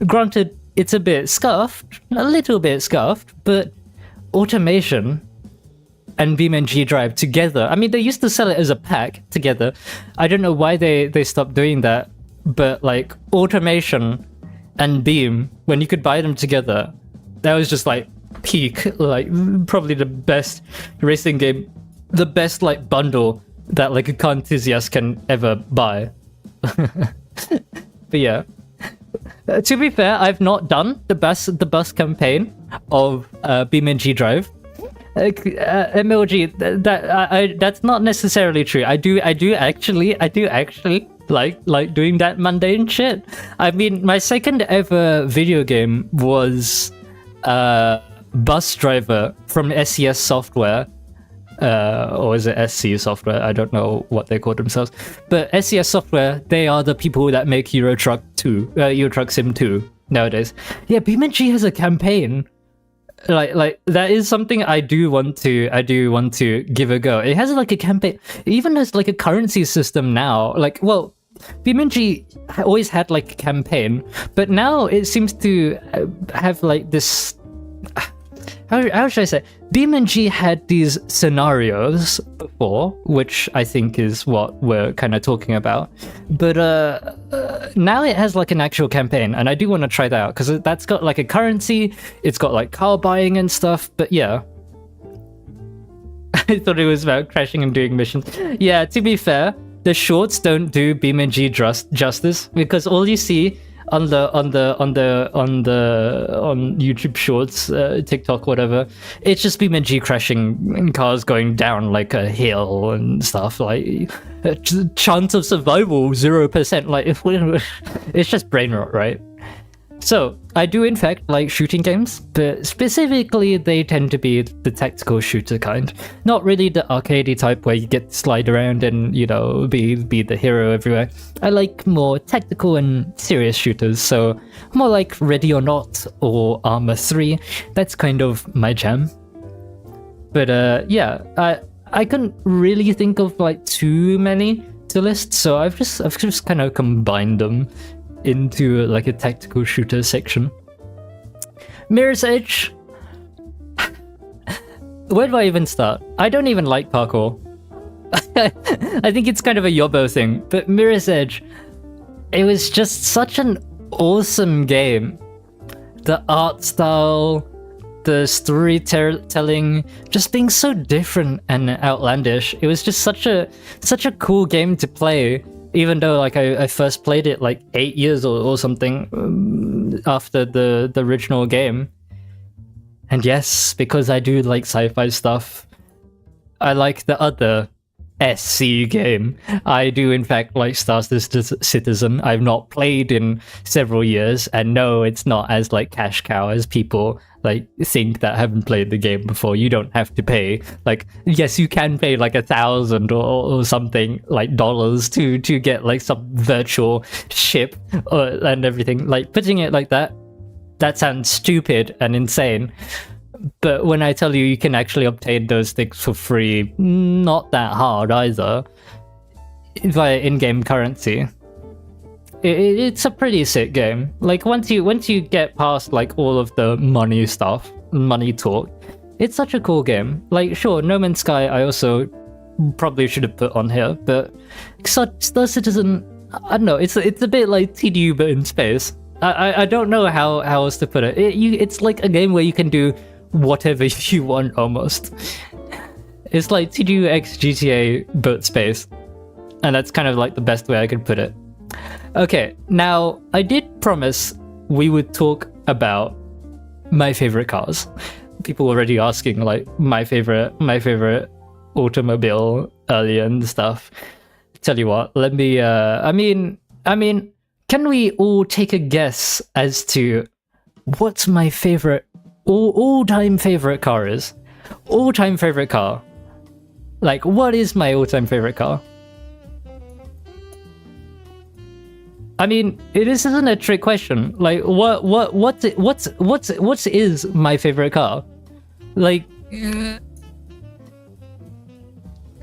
Granted, it's a little bit scuffed, but Automation and BeamNG Drive together. I mean, they used to sell it as a pack together. I don't know why they stopped doing that, but like Automation and Beam, when you could buy them together, that was just like peak, like probably the best racing game, the best like bundle that like a car enthusiast can ever buy. But yeah. To be fair, I've not done the bus campaign of BeamNG Drive. MLG, that's not necessarily true. I do actually like doing that mundane shit. I mean, my second ever video game was Bus Driver from SES Software. Or is it SC Software? I don't know what they call themselves. But SES Software, they are the people that make Euro Truck Sim 2 nowadays. Yeah, BeamNG has a campaign. Like that is something I do want to give a go. It has like a campaign. It even has like a currency system now. Like, well, BeamNG always had like a campaign, but now it seems to have like this. How should I say? BeamNG had these scenarios before, which I think is what we're kind of talking about. But now it has like an actual campaign, and I do want to try that out because that's got like a currency. It's got like car buying and stuff. But yeah, I thought it was about crashing and doing missions. Yeah, to be fair, the shorts don't do BeamNG justice because all you see on YouTube Shorts, TikTok, whatever, it's just BeamNG crashing and cars going down like a hill and stuff. Like chance of survival 0%. Like it's just brain rot, right? So, I do in fact like shooting games, but specifically they tend to be the tactical shooter kind. Not really the arcadey type where you get to slide around and, you know, be the hero everywhere. I like more tactical and serious shooters, so more like Ready or Not or Arma 3. That's kind of my jam. But yeah, I couldn't really think of like too many to list, so I've just kind of combined them into like a tactical shooter section. Mirror's Edge. Where do I even start? I don't even like parkour. I think it's kind of a yobbo thing, but Mirror's Edge, it was just such an awesome game. The art style, the storytelling, just being so different and outlandish. It was just such a cool game to play. Even though like I first played it like 8 years or something after the original game. And yes, because I do like sci-fi stuff, I like the other SC game. I do in fact like Star Citizen. I've not played in several years, and no, it's not as like cash cow as people like think that haven't played the game before. You don't have to pay, like, yes, you can pay like $1,000 or something like dollars to get like some virtual ship and everything. Like, putting it like that sounds stupid and insane. But when I tell you you can actually obtain those things for free, not that hard either, via in-game currency. It's a pretty sick game. Like once you get past like all of the money stuff, money talk, it's such a cool game. Like sure, No Man's Sky I also probably should have put on here, but Star Citizen, I don't know, it's a bit like TDU but in space. I don't know how else to put it. It's like a game where you can do whatever you want almost. It's like TDU x GTA but space, and that's kind of like the best way I could put it. Okay, now I did promise we would talk about my favorite cars. People already asking like my favorite automobile earlier and stuff. Tell you what, let me I mean, can we all take a guess as to what my favorite all-time favorite car is? All-time favorite car. Like, what is my all-time favorite car? I mean, isn't a trick question. Like, what is my favorite car? Like,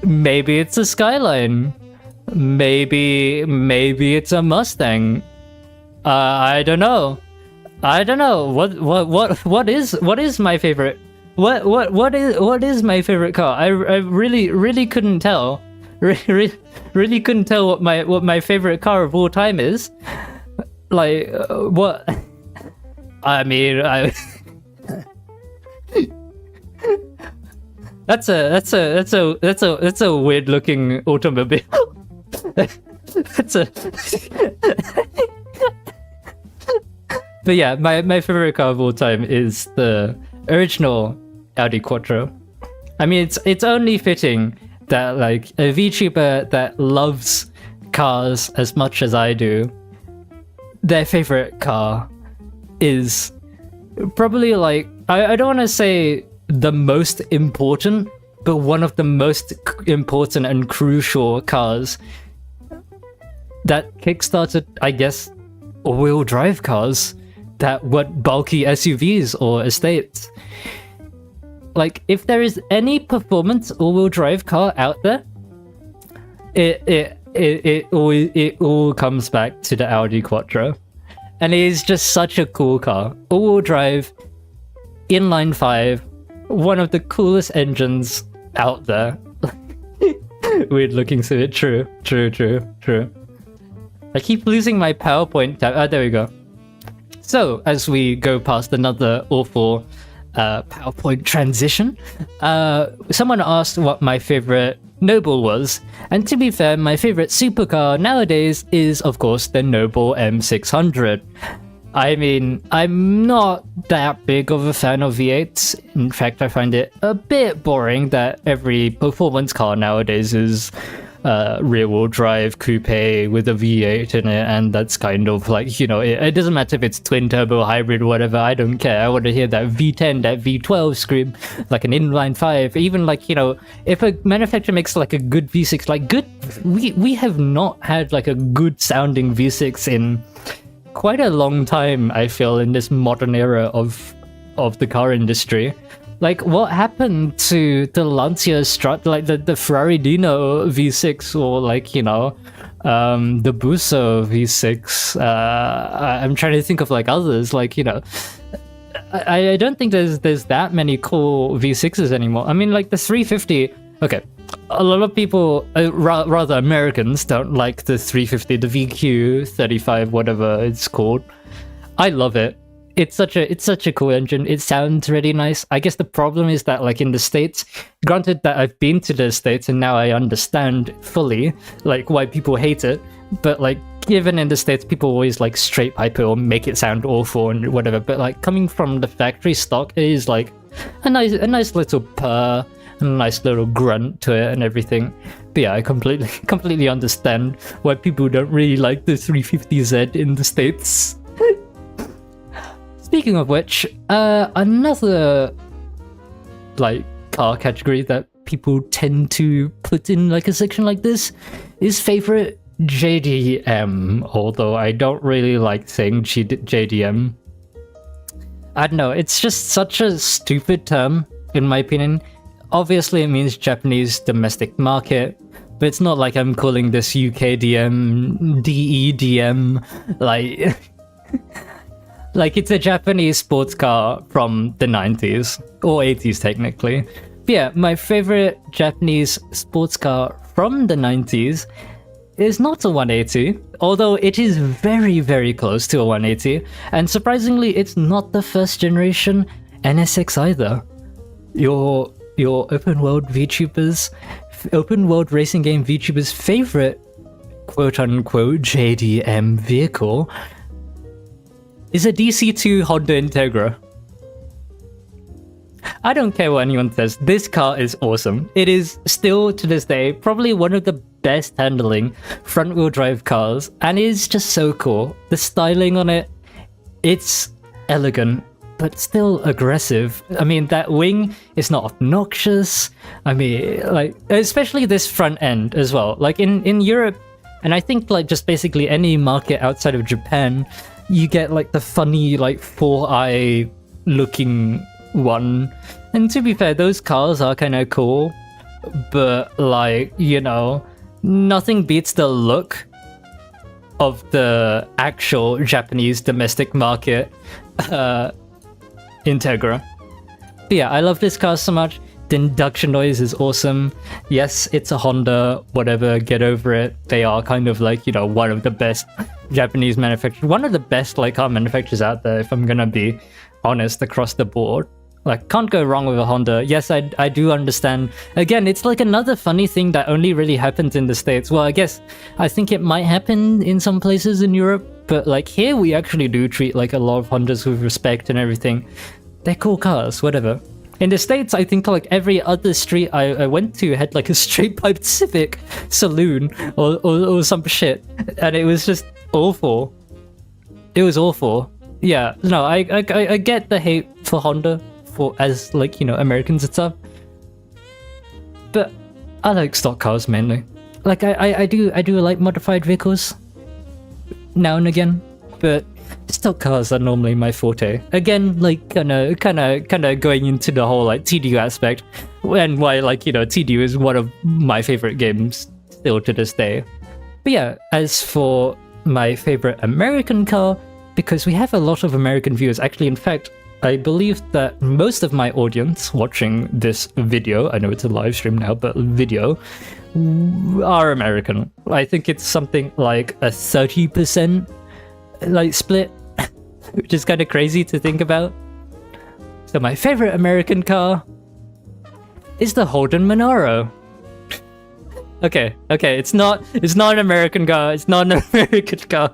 maybe it's a Skyline. Maybe it's a Mustang. I don't know. What is my favorite? What is my favorite car? I really couldn't tell. Really couldn't tell what my favorite car of all time is. Like what? I mean, that's a weird looking automobile. But yeah, my favorite car of all time is the original Audi Quattro. I mean, it's only fitting that like a VTuber that loves cars as much as I do, their favorite car is probably like, I don't want to say the most important, but one of the most important and crucial cars that kickstarted, I guess, all-wheel drive cars that were bulky SUVs or estates. Like, if there is any performance all-wheel drive car out there, it all comes back to the Audi Quattro, and it is just such a cool car. All-wheel drive, inline 5, one of the coolest engines out there. Weird looking to it. True. I keep losing my PowerPoint tab. There we go. So, as we go past another awful PowerPoint transition, someone asked what my favorite Noble was, and to be fair, my favorite supercar nowadays is, of course, the Noble M600. I mean, I'm not that big of a fan of V8s. In fact, I find it a bit boring that every performance car nowadays is rear-wheel drive coupe with a V8 in it, and that's kind of like, it doesn't matter if it's twin turbo, hybrid, whatever, I don't care. I want to hear that V10, that V12 scream, like an inline 5, even like, if a manufacturer makes like a good V6, like we have not had like a good sounding V6 in quite a long time, I feel, in this modern era of the car industry. Like, what happened to the Lancia Strut, like the Ferrari Dino V6, or like, the Busso V6? I'm trying to think of like others, like, I don't think there's that many cool V6s anymore. I mean, like the 350, okay, a lot of people, rather Americans, don't like the 350, the VQ35, whatever it's called. I love it. It's such a cool engine. It sounds really nice. I guess the problem is that, like, in the States, granted that I've been to the States and now I understand fully like why people hate it, but like even in the States people always like straight pipe it or make it sound awful and whatever, but like coming from the factory stock, it is like a nice little purr and a nice little grunt to it and everything. But yeah, I completely understand why people don't really like the 350Z in the States. Speaking of which, another like car category that people tend to put in like a section like this is favorite JDM, although I don't really like saying JDM. I don't know, it's just such a stupid term in my opinion. Obviously it means Japanese domestic market, but it's not like I'm calling this UKDM, DEDM, like... Like, it's a Japanese sports car from the 90s, or 80s technically. But yeah, my favorite Japanese sports car from the 90s is not a 180, although it is very, very close to a 180. And surprisingly, it's not the first generation NSX either. Your open world VTubers, open world racing game VTubers' favorite quote-unquote JDM vehicle is a DC2 Honda Integra. I don't care what anyone says, this car is awesome. It is still, to this day, probably one of the best handling front-wheel drive cars, and it is just so cool. The styling on it, it's elegant, but still aggressive. I mean, that wing is not obnoxious. I mean, like, especially this front end as well. Like, in Europe, and I think, like, just basically any market outside of Japan, you get like the funny like 4-eye looking one, and to be fair, those cars are kind of cool, but like, nothing beats the look of the actual Japanese domestic market Integra. But yeah, I love this car so much. The induction noise is awesome. Yes, it's a Honda, whatever, get over it. They are kind of like, one of the best Japanese manufacturers, one of the best like car manufacturers out there, if I'm gonna be honest, across the board. Like, can't go wrong with a Honda. Yes, I do understand. Again, it's like another funny thing that only really happens in the States. Well, I think it might happen in some places in Europe, but like here we actually do treat like a lot of Hondas with respect and everything. They're cool cars, whatever. In the States, I think like every other street I went to had like a straight-piped Civic saloon or some shit, and it was just awful. It was awful. Yeah, no, I get the hate for Honda as like, Americans and stuff, but I like stock cars mainly. Like I do like modified vehicles now and again, but stock cars are normally my forte. Again, like kind of going into the whole like TDU aspect, and why like TDU is one of my favorite games still to this day. But yeah, as for my favorite American car, because we have a lot of American viewers. Actually, in fact, I believe that most of my audience watching this video, I know it's a live stream now, but video, are American. I think it's something like a 30% like split, which is kind of crazy to think about. So my favorite American car is the Holden Monaro. Okay, it's not an American car. It's not an American car.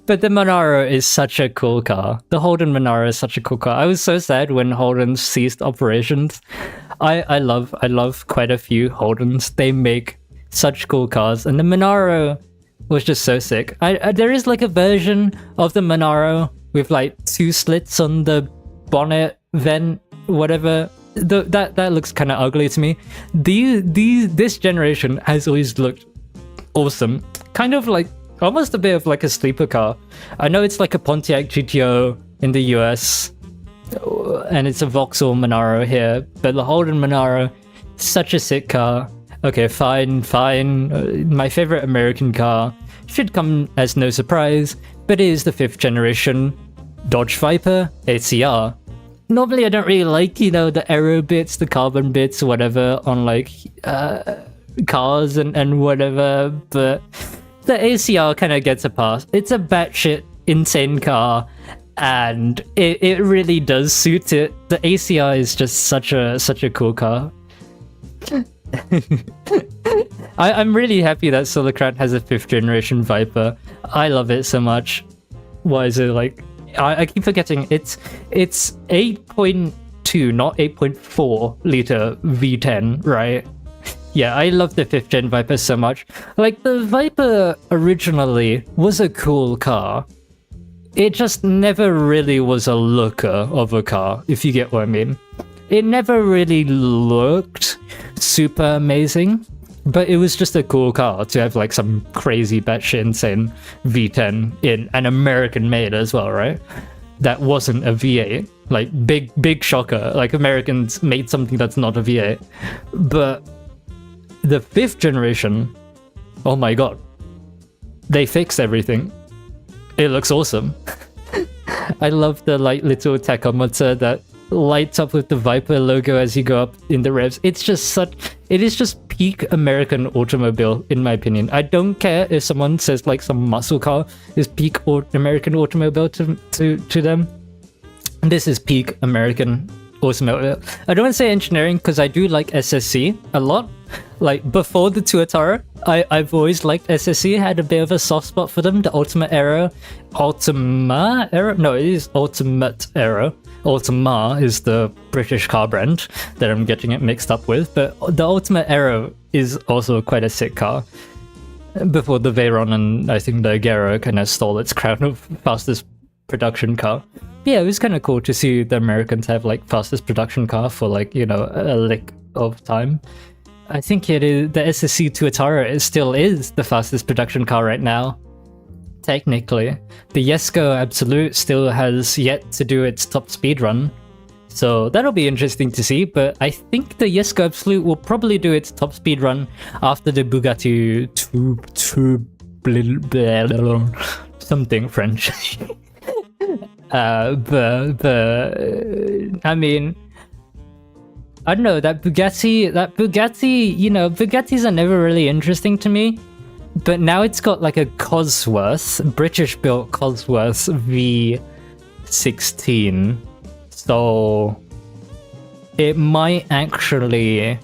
But the Monaro is such a cool car. The Holden Monaro is such a cool car. I was so sad when Holden ceased operations. I love quite a few Holdens. They make such cool cars, and the Monaro was just so sick. There is like a version of the Monaro with like 2 slits on the bonnet vent, whatever. That looks kind of ugly to me. This generation has always looked awesome, kind of like almost a bit of like a sleeper car. I know it's like a Pontiac GTO in the US, and it's a Vauxhall Monaro here, but the Holden Monaro, such a sick car. Okay, fine. My favorite American car should come as no surprise, but it is the 5th generation Dodge Viper ACR. Normally I don't really like, you know, the aero bits, the carbon bits, whatever, on like cars and whatever, but the ACR kind of gets a pass. It's a batshit insane car, and it really does suit it. The ACR is just such a cool car. I'm really happy that Solar Crown has a 5th generation Viper. I love it so much. Why is it like... I keep forgetting it's 8.2, not 8.4 liter V10, right? Yeah, I love the 5th gen Viper so much. Like, the Viper originally was a cool car. It just never really was a looker of a car, if you get what I mean. It never really looked super amazing, but it was just a cool car to have like some crazy batshit insane V10 in an American made as well, right? That wasn't a V8. Like, big shocker. Like, Americans made something that's not a V8. But the 5th generation, oh my god, they fixed everything. It looks awesome. I love the like little tachometer that lights up with the Viper logo as you go up in the revs. It is just peak American automobile, in my opinion. I don't care if someone says like some muscle car is peak American automobile to them. This is peak American automobile. I don't want to say engineering because I do like SSC a lot. Like, before the Tuatara, I've always liked SSC, had a bit of a soft spot for them. The Ultima Aero. No, it is Ultimate Aero. Ultima is the British car brand that I'm getting it mixed up with, but the Ultimate Aero is also quite a sick car. Before the Veyron and I think the Agero kind of stole its crown of fastest production car. Yeah, it was kind of cool to see the Americans have like fastest production car for like, you know, a lick of time. I think it is the SSC Tuatara still is the fastest production car right now. Technically. The Jesko Absolute still has yet to do its top speed run. So that'll be interesting to see, but I think the Jesko Absolute will probably do its top speed run after the Bugatti something French. I mean, I don't know, that Bugatti, you know, Bugattis are never really interesting to me, but now it's got like a Cosworth, British-built Cosworth V16, so it might actually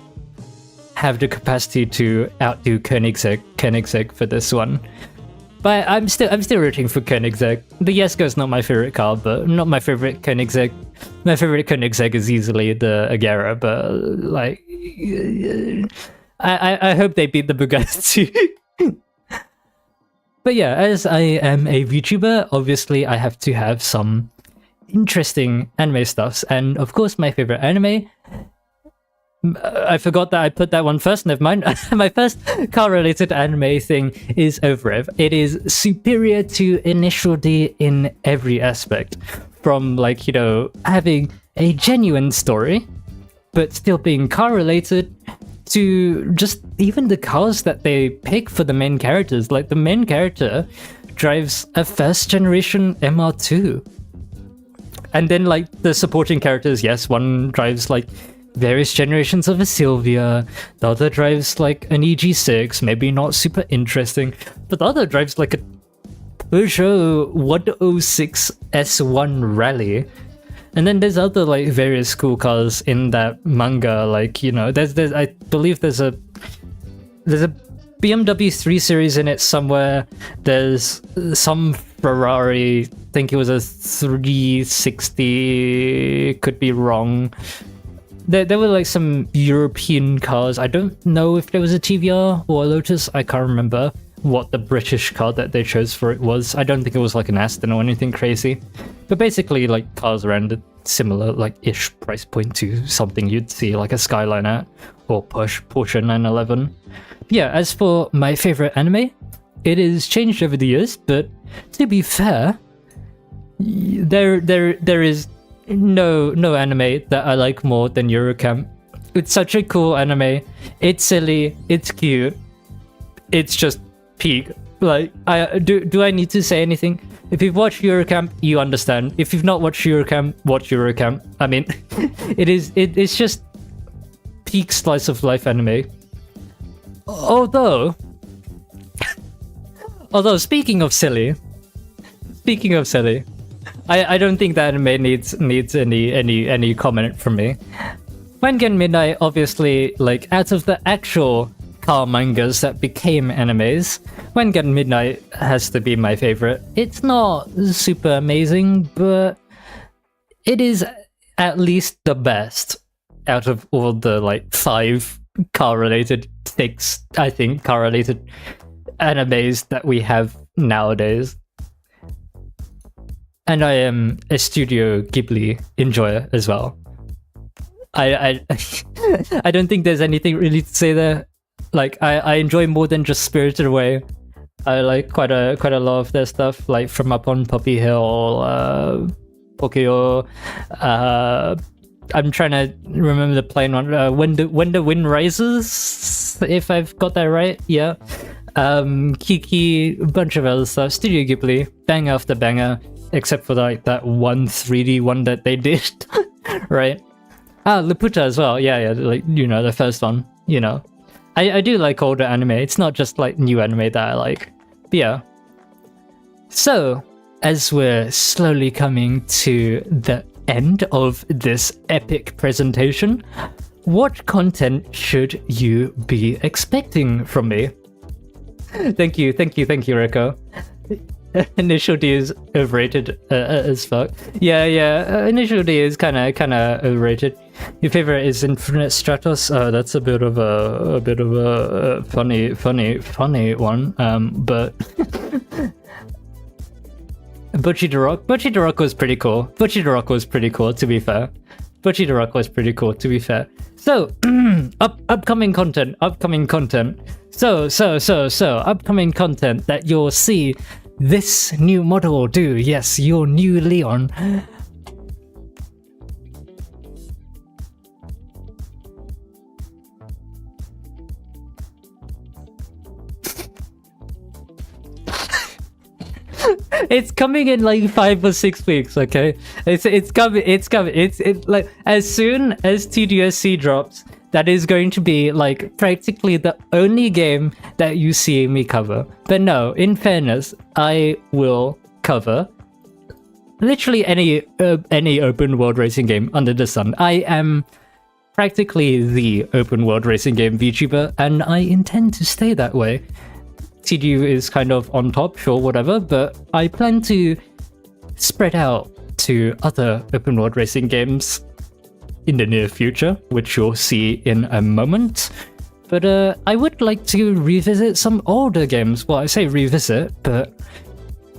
have the capacity to outdo Koenigsegg for this one. But I'm still rooting for Koenigsegg. The Jesko is not my favorite car, but not my favorite Koenigsegg. My favorite Koenigsegg is easily the Agera, but like, I hope they beat the Bugatti. But yeah, as I am a VTuber, obviously I have to have some interesting anime stuffs, and of course my favorite anime. I forgot that I put that one first, never mind. My first car-related anime thing is Overrev. It is superior to Initial D in every aspect. From, like, you know, having a genuine story, but still being car-related, to just even the cars that they pick for the main characters. Like, the main character drives a first-generation MR2. And then, like, the supporting characters, yes, one drives, like, various generations of a Sylvia, the other drives like an EG6, maybe not super interesting, but the other drives like a Peugeot 106 S1 Rally. And then there's other like various cool cars in that manga, like, you know, there's I believe there's a BMW 3 Series in it somewhere. There's some Ferrari, I think it was a 360, could be wrong. there were like some European cars. I don't know if there was a TVR or a Lotus. I can't remember what the British car that they chose for it was. I don't think it was like an Aston or anything crazy. But basically like cars around a similar like ish price point to something you'd see like a Skyline at or Porsche 911. Yeah, as for my favorite anime, it has changed over the years, but to be fair, there is no anime that I like more than Eurocamp. It's such a cool anime. It's silly, it's cute, it's just peak. Like, do I need to say anything? If you've watched Eurocamp, you understand. If you've not watched Eurocamp, watch Eurocamp. I mean, it's just peak slice of life anime. Although speaking of silly, I don't think that anime needs any comment from me. Wengen Midnight, obviously, like out of the actual car mangas that became animes, Wengen Midnight has to be my favorite. It's not super amazing, but it is at least the best out of all the like 6 car-related animes that we have nowadays. And I am a Studio Ghibli enjoyer as well. I don't think there's anything really to say there. Like I enjoy more than just Spirited Away. I like quite a lot of their stuff, like From Up on Poppy Hill, Pokyo. I'm trying to remember the plain one. When the Wind Rises, if I've got that right. Yeah. Kiki, a bunch of other stuff. Studio Ghibli, banger after banger, except for like that one 3D one that they did, right? Laputa as well. Yeah, like, you know, the first one. You know, I do like older anime. It's not just like new anime that I like. But yeah. So, as we're slowly coming to the end of this epic presentation, what content should you be expecting from me? Thank you, Rico. Initial D is overrated as fuck. Yeah. Initial D is kind of overrated. Your favorite is Infinite Stratos. That's a bit of a funny one. But Butchie the Rock was pretty cool. To be fair. So, upcoming content. So, upcoming content that you'll see this new model do. Yes, your new Leon. It's coming in like 5 or 6 weeks, okay? It's coming. It's like as soon as TDUSC drops, that is going to be like practically the only game that you see me cover. But no, in fairness, I will cover literally any open world racing game under the sun. I am practically the open world racing game VTuber, and I intend to stay that way. TDU is kind of on top, sure, whatever, but I plan to spread out to other open world racing games in the near future, which you'll see in a moment. But I would like to revisit some older games. Well, I say revisit, but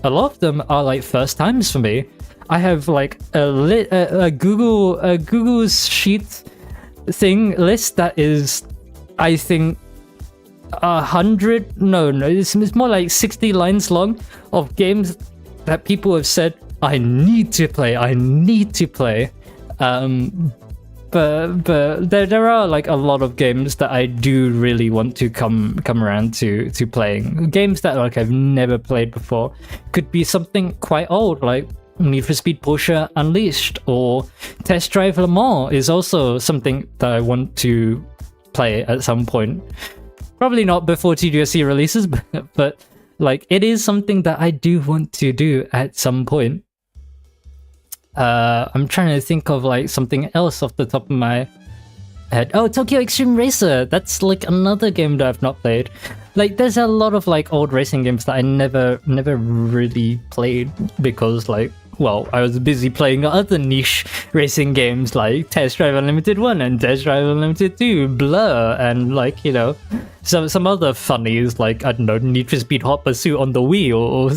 a lot of them are like first times for me. I have like a Google Sheet thing list that is, I think, 100. No, it's more like 60 lines long of games that people have said I need to play. But there are like a lot of games that I do really want to come around to playing. Games that like I've never played before. Could be something quite old, like Need for Speed Porsche Unleashed, or Test Drive Le Mans is also something that I want to play at some point. Probably not before TDUSC releases, but like it is something that I do want to do at some point. I'm trying to think of like something else off the top of my head. Oh, Tokyo Extreme Racer. That's like another game that I've not played. Like there's a lot of like old racing games that I never really played because like well, I was busy playing other niche racing games like Test Drive Unlimited 1 and Test Drive Unlimited 2, Blur, and like, you know, some other funnies like, I don't know, Need for Speed Hot Pursuit on the Wii, or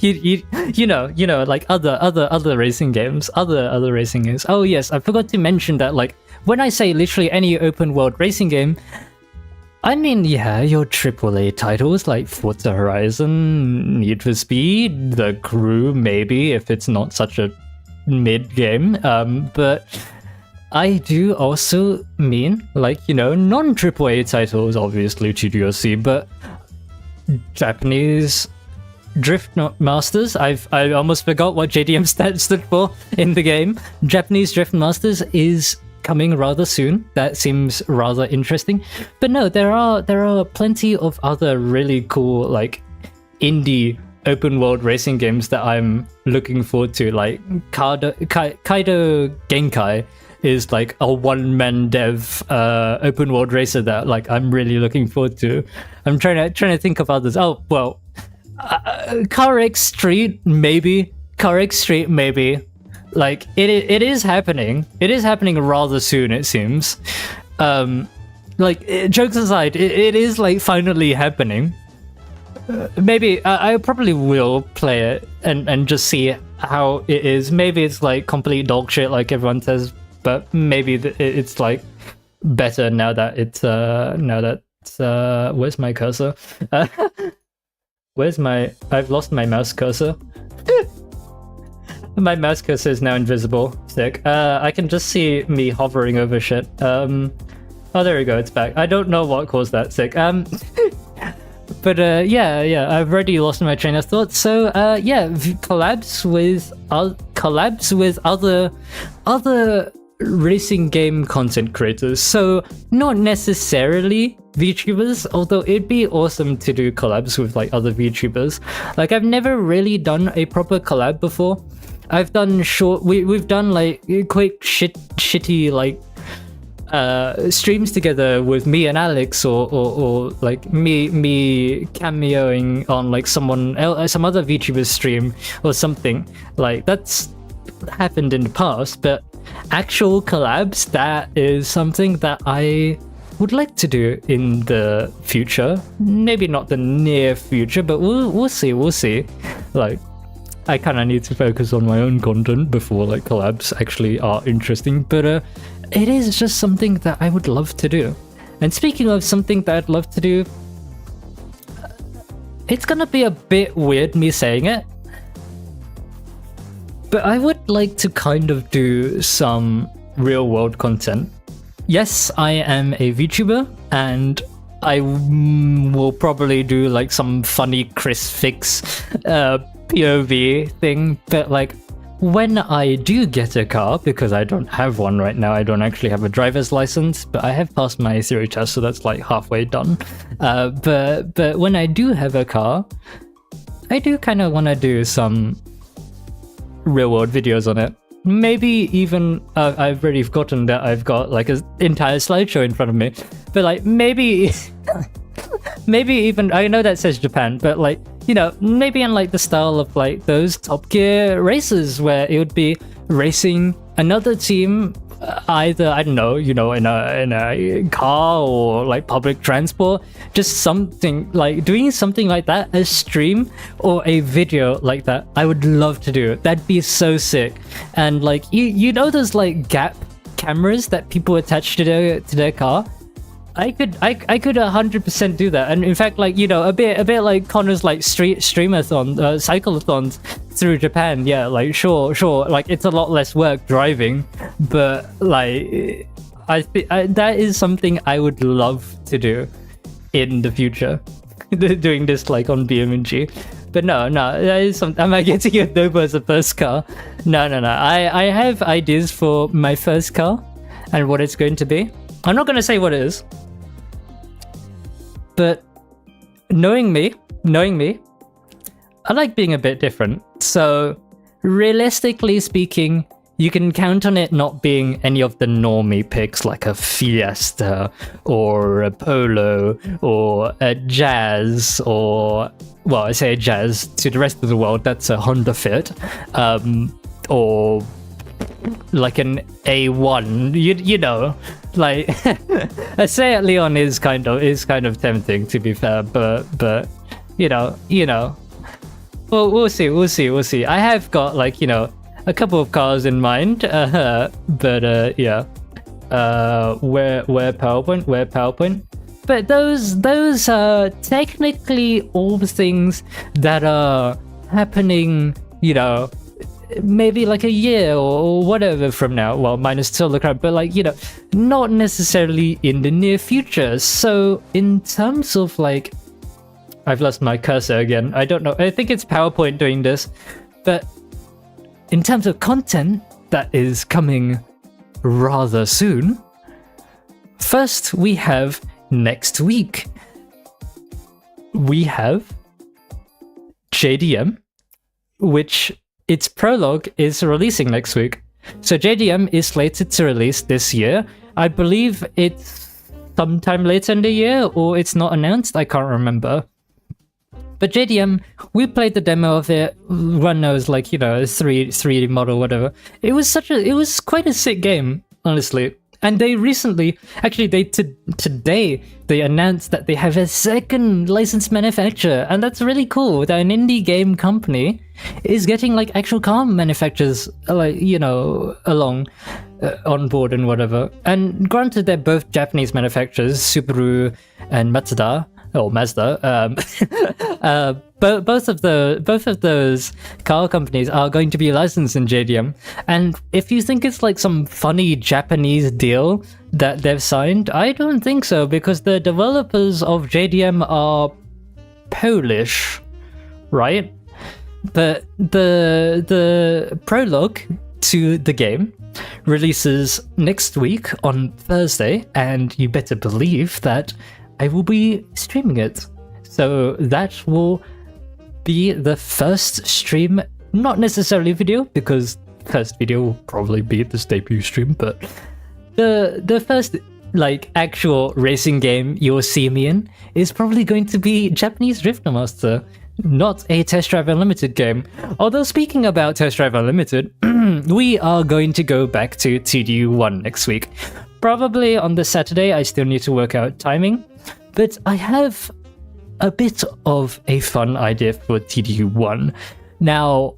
you know, like other racing games, other racing games. Oh yes, I forgot to mention that, like, when I say literally any open world racing game, I mean, yeah, your AAA titles like Forza Horizon, Need for Speed, The Crew, maybe, if it's not such a mid game. But I do also mean, like, you know, non-AAA titles, obviously TDUSC, but Japanese Drift Masters. I almost forgot what JDM stood for in the game. Japanese Drift Masters is coming rather soon. That seems rather interesting. But no, there are plenty of other really cool, like, indie open world racing games that I'm looking forward to. Like Kaido Genkai is like a one-man dev open world racer that, like, I'm really looking forward to. I'm trying to think of others. Oh well, Car X Street maybe. Like, it is happening. It is happening rather soon, it seems. Like, jokes aside, it is, like, finally happening. Maybe I probably will play it and just see how it is. Maybe it's like complete dog shit, like everyone says, but maybe it's like better now that it's where's my cursor? I've lost my mouse cursor. My mouse cursor is now invisible. Sick. I can just see me hovering over shit. Oh, there we go. It's back. I don't know what caused that. Sick. But yeah, I've already lost my train of thought. So yeah, collabs with other racing game content creators. So not necessarily VTubers, although it'd be awesome to do collabs with like other VTubers. Like, I've never really done a proper collab before. I've done short. We've done like quick shitty like streams together with me and Alex, or like me cameoing on like some other VTuber's stream or something. Like, that's happened in the past, but actual collabs, that is something that I would like to do in the future. Maybe not the near future, but we'll see. Like, I kind of need to focus on my own content before like collabs actually are interesting, but it is just something that I would love to do. And speaking of something that I'd love to do, it's gonna be a bit weird me saying it, but I would like to kind of do some real world content. Yes, I am a VTuber, and I will probably do like some funny Chris Fix POV thing, but like, when I do get a car, because I don't have one right now, I don't actually have a driver's license, but I have passed my theory test, so that's like halfway done. But when I do have a car, I do kind of want to do some real world videos on it. Maybe even I've already forgotten that I've got like an entire slideshow in front of me, but like maybe even, I know that says Japan, but like, you know, maybe in like the style of like those Top Gear races where it would be racing another team, either, I don't know, you know, in a car or like public transport, just something like doing something like that, a stream or a video like that. I would love to do it. That'd be so sick. And like, you know those like gap cameras that people attach to their car? I could 100% do that. And in fact, like, you know, a bit like Connor's like streamathon, cyclothons through Japan. Yeah, like sure, like it's a lot less work driving, but like that is something I would love to do in the future. Doing this like on BMG. But no, that is something. Am I getting a Nobu as a first car? No. I have ideas for my first car and what it's going to be. I'm not going to say what it is, but knowing me, I like being a bit different. So realistically speaking, you can count on it not being any of the normie picks like a Fiesta or a Polo or a Jazz or, well, I say a Jazz to the rest of the world, that's a Honda Fit, or like an A1, you know, like a Seat Leon is kind of tempting, to be fair, but you know, well, we'll see. I have got, like, you know, a couple of cars in mind, but yeah, where PowerPoint. But those are technically all the things that are happening, you know, maybe like a year or whatever from now. Well, minus Solar Crown, but, like, you know, not necessarily in the near future. So in terms of, like, I've lost my cursor again. I don't know. I think it's PowerPoint doing this, but in terms of content that is coming rather soon, first we have next week. We have JDM, which its prologue is releasing next week. So JDM is slated to release this year. I believe it's sometime later in the year, or it's not announced. I can't remember. But JDM, we played the demo of it. One knows, like, you know, 3D model, whatever. It was quite a sick game, honestly. And they recently, actually, today they announced that they have a second licensed manufacturer, and that's really cool. That an indie game company is getting, like, actual car manufacturers, like, you know, along on board and whatever. And granted, they're both Japanese manufacturers, Subaru and Mazda. Both of those car companies are going to be licensed in JDM. And if you think it's like some funny Japanese deal that they've signed, I don't think so, because the developers of JDM are Polish, right? But the prologue to the game releases next week on Thursday, and you better believe that I will be streaming it. So that will be the first stream, not necessarily video, because first video will probably be this debut stream, but the first, like, actual racing game you'll see me in is probably going to be Japanese Drifter Master, not a Test Drive Unlimited game. Although, speaking about Test Drive Unlimited, we are going to go back to TDU1 next week. Probably on the Saturday. I still need to work out timing. But I have a bit of a fun idea for TDU1. Now,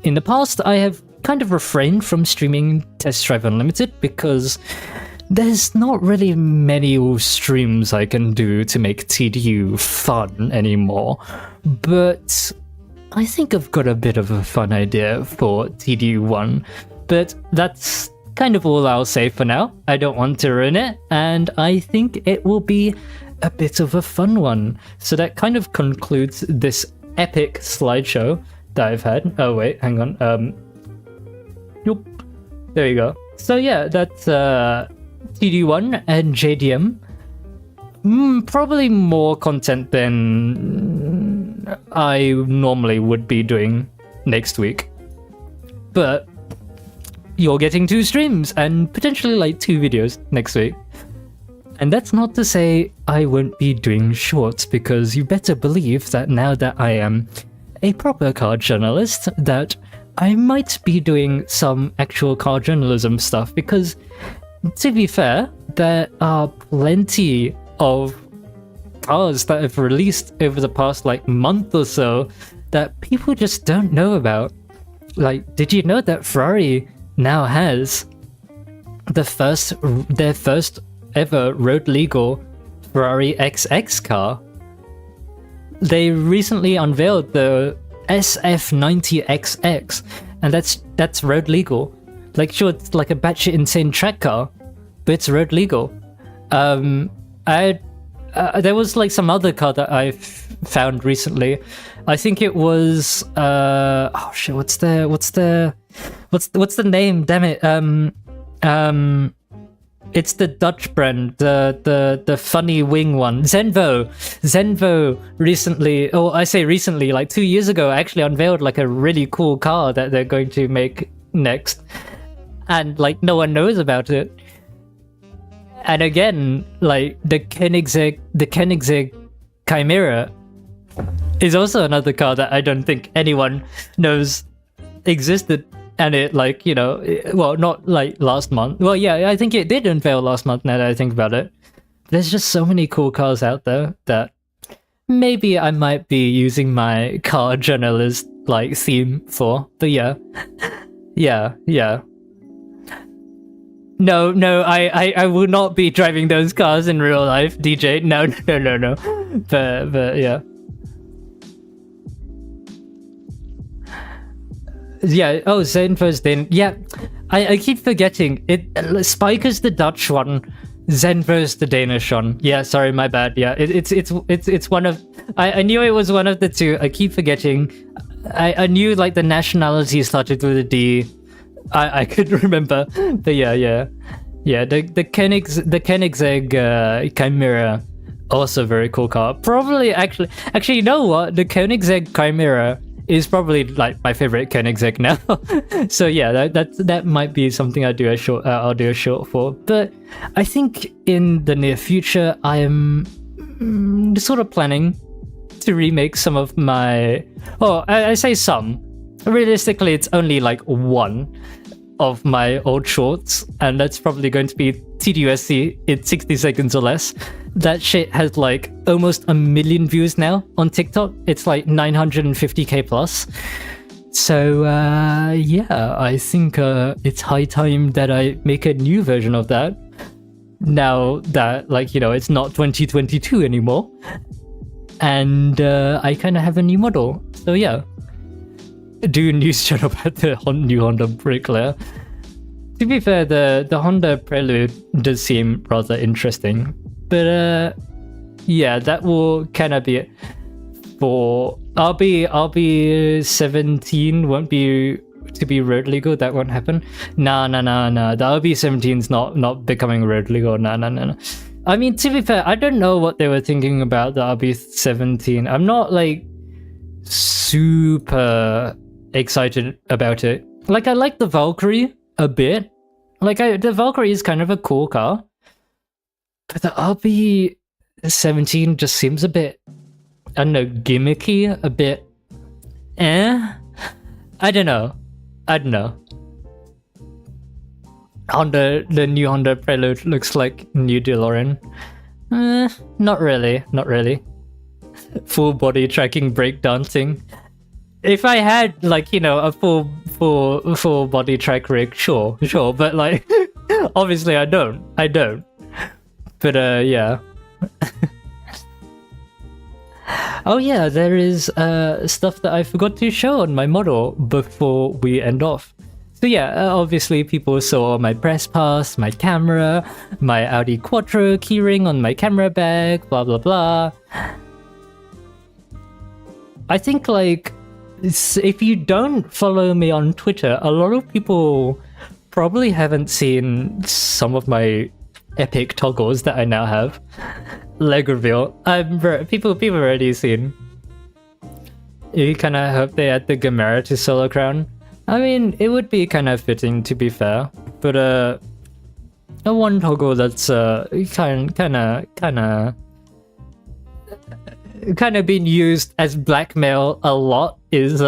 in the past, I have kind of refrained from streaming Test Drive Unlimited because there's not really many streams I can do to make TDU fun anymore. But I think I've got a bit of a fun idea for TDU1. But that's kind of all I'll say for now. I don't want to ruin it, and I think it will be a bit of a fun one. So that kind of concludes this epic slideshow that I've had. Oh wait, hang on. Nope. There you go. So yeah, that's TD1 and JDM. Probably more content than I normally would be doing next week. But you're getting 2 streams and potentially like 2 videos next week. And that's not to say I won't be doing shorts, because you better believe that now that I am a proper car journalist, that I might be doing some actual car journalism stuff, because to be fair, there are plenty of cars that have released over the past like month or so that people just don't know about. Like, did you know that Ferrari now has their first ever road legal Ferrari XX car? They recently unveiled the SF90XX, and that's road legal. Like, sure, it's like a batshit insane track car, but it's road legal. There was like some other car that I found recently. I think it was oh shit, what's the name? Damn it. It's the Dutch brand, the funny wing one, Zenvo. Zenvo recently, I say recently, like 2 years ago, actually unveiled like a really cool car that they're going to make next. and like no one knows about it. And again, like the Koenigsegg Chimera is also another car that I don't think anyone knows existed. And it, like, you know, well, not like last month. Well, yeah, I think it did unveil last month now that I think about it. There's just so many cool cars out there that maybe I might be using my car journalist like theme for. But yeah. Yeah. No, I will not be driving those cars in real life, DJ. No. But yeah. Yeah, oh, Zenvo's then. Yeah, I keep forgetting. Spiker's the Dutch one, Zenvo's the Danish one. Yeah, sorry, my bad. Yeah, it's one of... I knew it was one of the two. I keep forgetting. I knew like the nationality started with a D. I could remember. But yeah. The Koenigsegg Chimera, also very cool car. Probably actually, you know what? The Koenigsegg Chimera is probably like my favorite Koenigsegg now. So yeah, that might be something I'll do a short for. But I think in the near future, I am sort of planning to remake some of my... Oh, I say some. Realistically, it's only like one of my old shorts, and that's probably going to be TDUSC in 60 seconds or less. That shit has like almost 1 million views now on TikTok. It's like 950k plus. So yeah, I think it's high time that I make a new version of that. Now that, like, you know, it's not 2022 anymore. And I kind of have a new model. So yeah. Do a news channel about the new Honda Bricklayer. To be fair, the Honda Prelude does seem rather interesting, but yeah, that will kind of be it for... I'll be 17. Won't be to be road legal. That won't happen. Nah. The RB17's not becoming road legal. Nah. I mean, to be fair, I don't know what they were thinking about the RB17. I'm not like super excited about it. Like, I like the Valkyrie a bit. Like, the Valkyrie is kind of a cool car, but the RB17 just seems a bit, I don't know, gimmicky, a bit I don't know. The new Honda Prelude looks like new DeLorean. Not really. Full body tracking breakdancing. If I had, like, you know, a full body track rig, sure, but like, obviously I don't. But yeah. Oh yeah, there is stuff that I forgot to show on my model before we end off. So yeah, obviously people saw my press pass, my camera, my Audi Quattro keyring on my camera bag, blah blah blah. I think, like, if you don't follow me on Twitter, a lot of people probably haven't seen some of my epic toggles that I now have. Leg reveal. People already seen. You kind of hope they add the Gamera to Solar Crown. I mean, it would be kind of fitting, to be fair. But a one toggle that's kind of being used as blackmail a lot is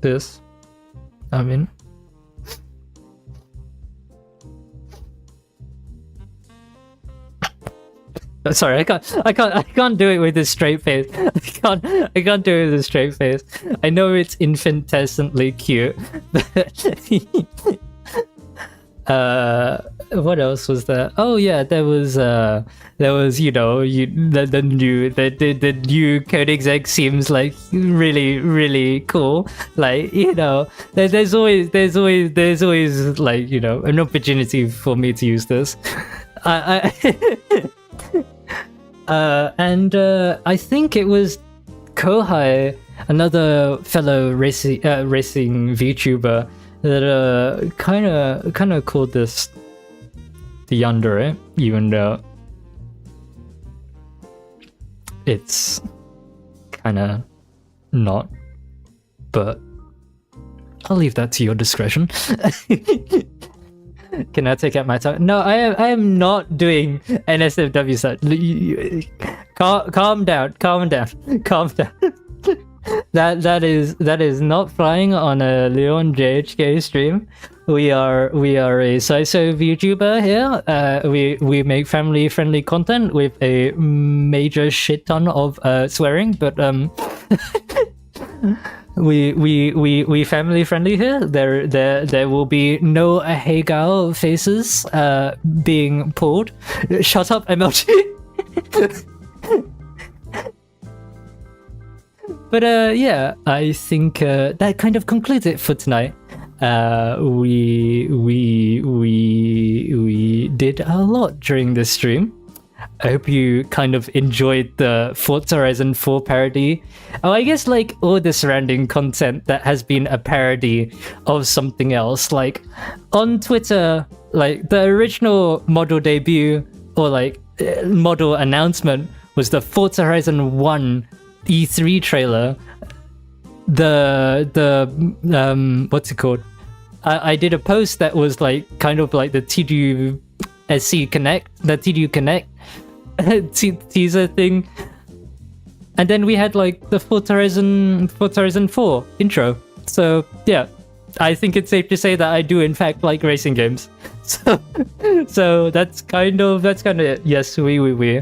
this. I mean, sorry, I can't do it with a straight face. I can't do it with a straight face. I know it's infinitesimally cute. What else was there? Oh yeah, there was you know, the new Koenigsegg seems like really cool. Like, you know, there's always like, you know, an opportunity for me to use this. And I think it was Kohai, another fellow racing VTuber, that kind of called this the yandere, even though it's kind of not. But I'll leave that to your discretion. Can I take out my time? No, I am not doing NSFW set. Calm down. That is not flying on a Leon JHK stream. We are a Sci-Fi VTuber here. We make family friendly content with a major shit ton of swearing, but we family friendly here. There will be no Hegao faces being pulled. Shut up, MLG. But yeah, I think that kind of concludes it for tonight. We did a lot during this stream. I hope you kind of enjoyed the Forza Horizon 4 parody. Oh, I guess like all the surrounding content that has been a parody of something else. Like on Twitter, like the original model debut or like model announcement was the Forza Horizon 1 E3 trailer. The what's it called? I did a post that was like kind of like the TDUSC Connect, the TDU Connect teaser thing, and then we had like the Forza Horizon 4 intro. So yeah, I think it's safe to say that I do in fact like racing games. So that's kind of it. Yes, we.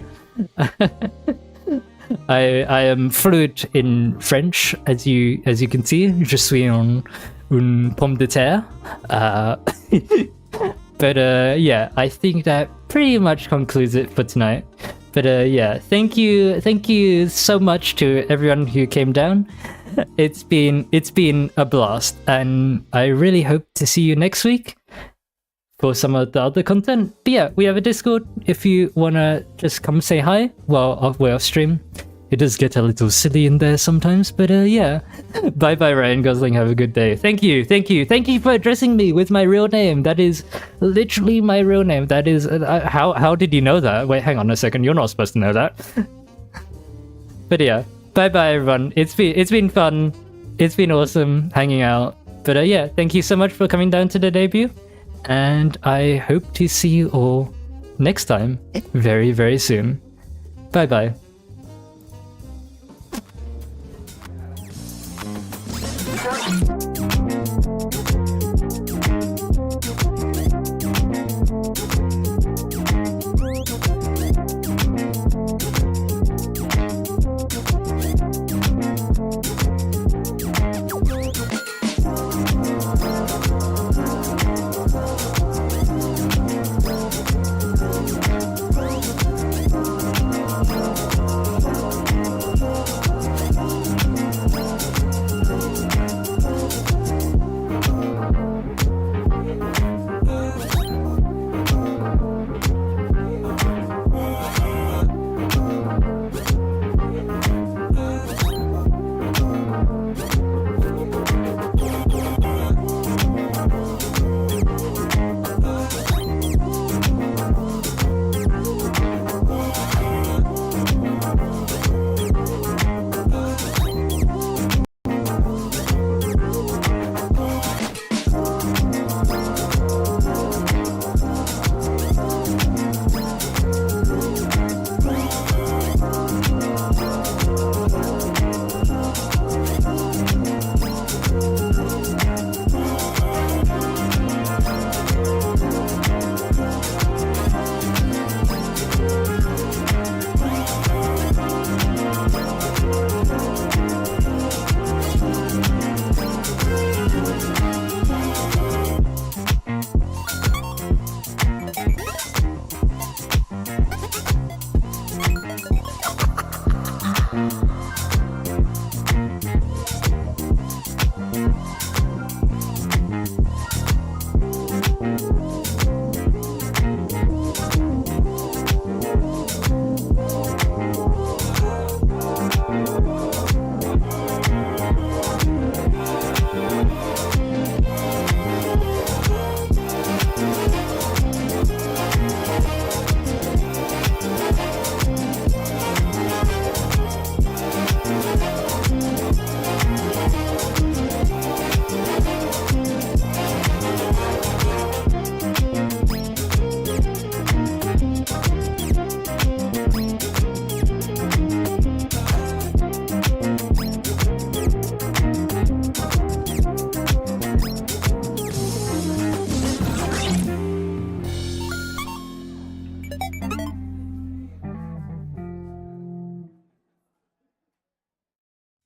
I am fluent in French, as you can see. Je suis une pomme de terre. But yeah, I think that pretty much concludes it for tonight. But yeah, thank you so much to everyone who came down. It's been a blast, and I really hope to see you next week for some of the other content. But yeah, we have a Discord if you wanna just come say hi while we're off stream. It does get a little silly in there sometimes, but yeah. Bye bye, Ryan Gosling. Have a good day. Thank you for addressing me with my real name. That is literally my real name. That is how did you know that? Wait, hang on a second. You're not supposed to know that. But yeah, bye bye, everyone. It's been fun. It's been awesome hanging out. But yeah, thank you so much for coming down to the debut, and I hope to see you all next time very, very soon. Bye bye. Thank you.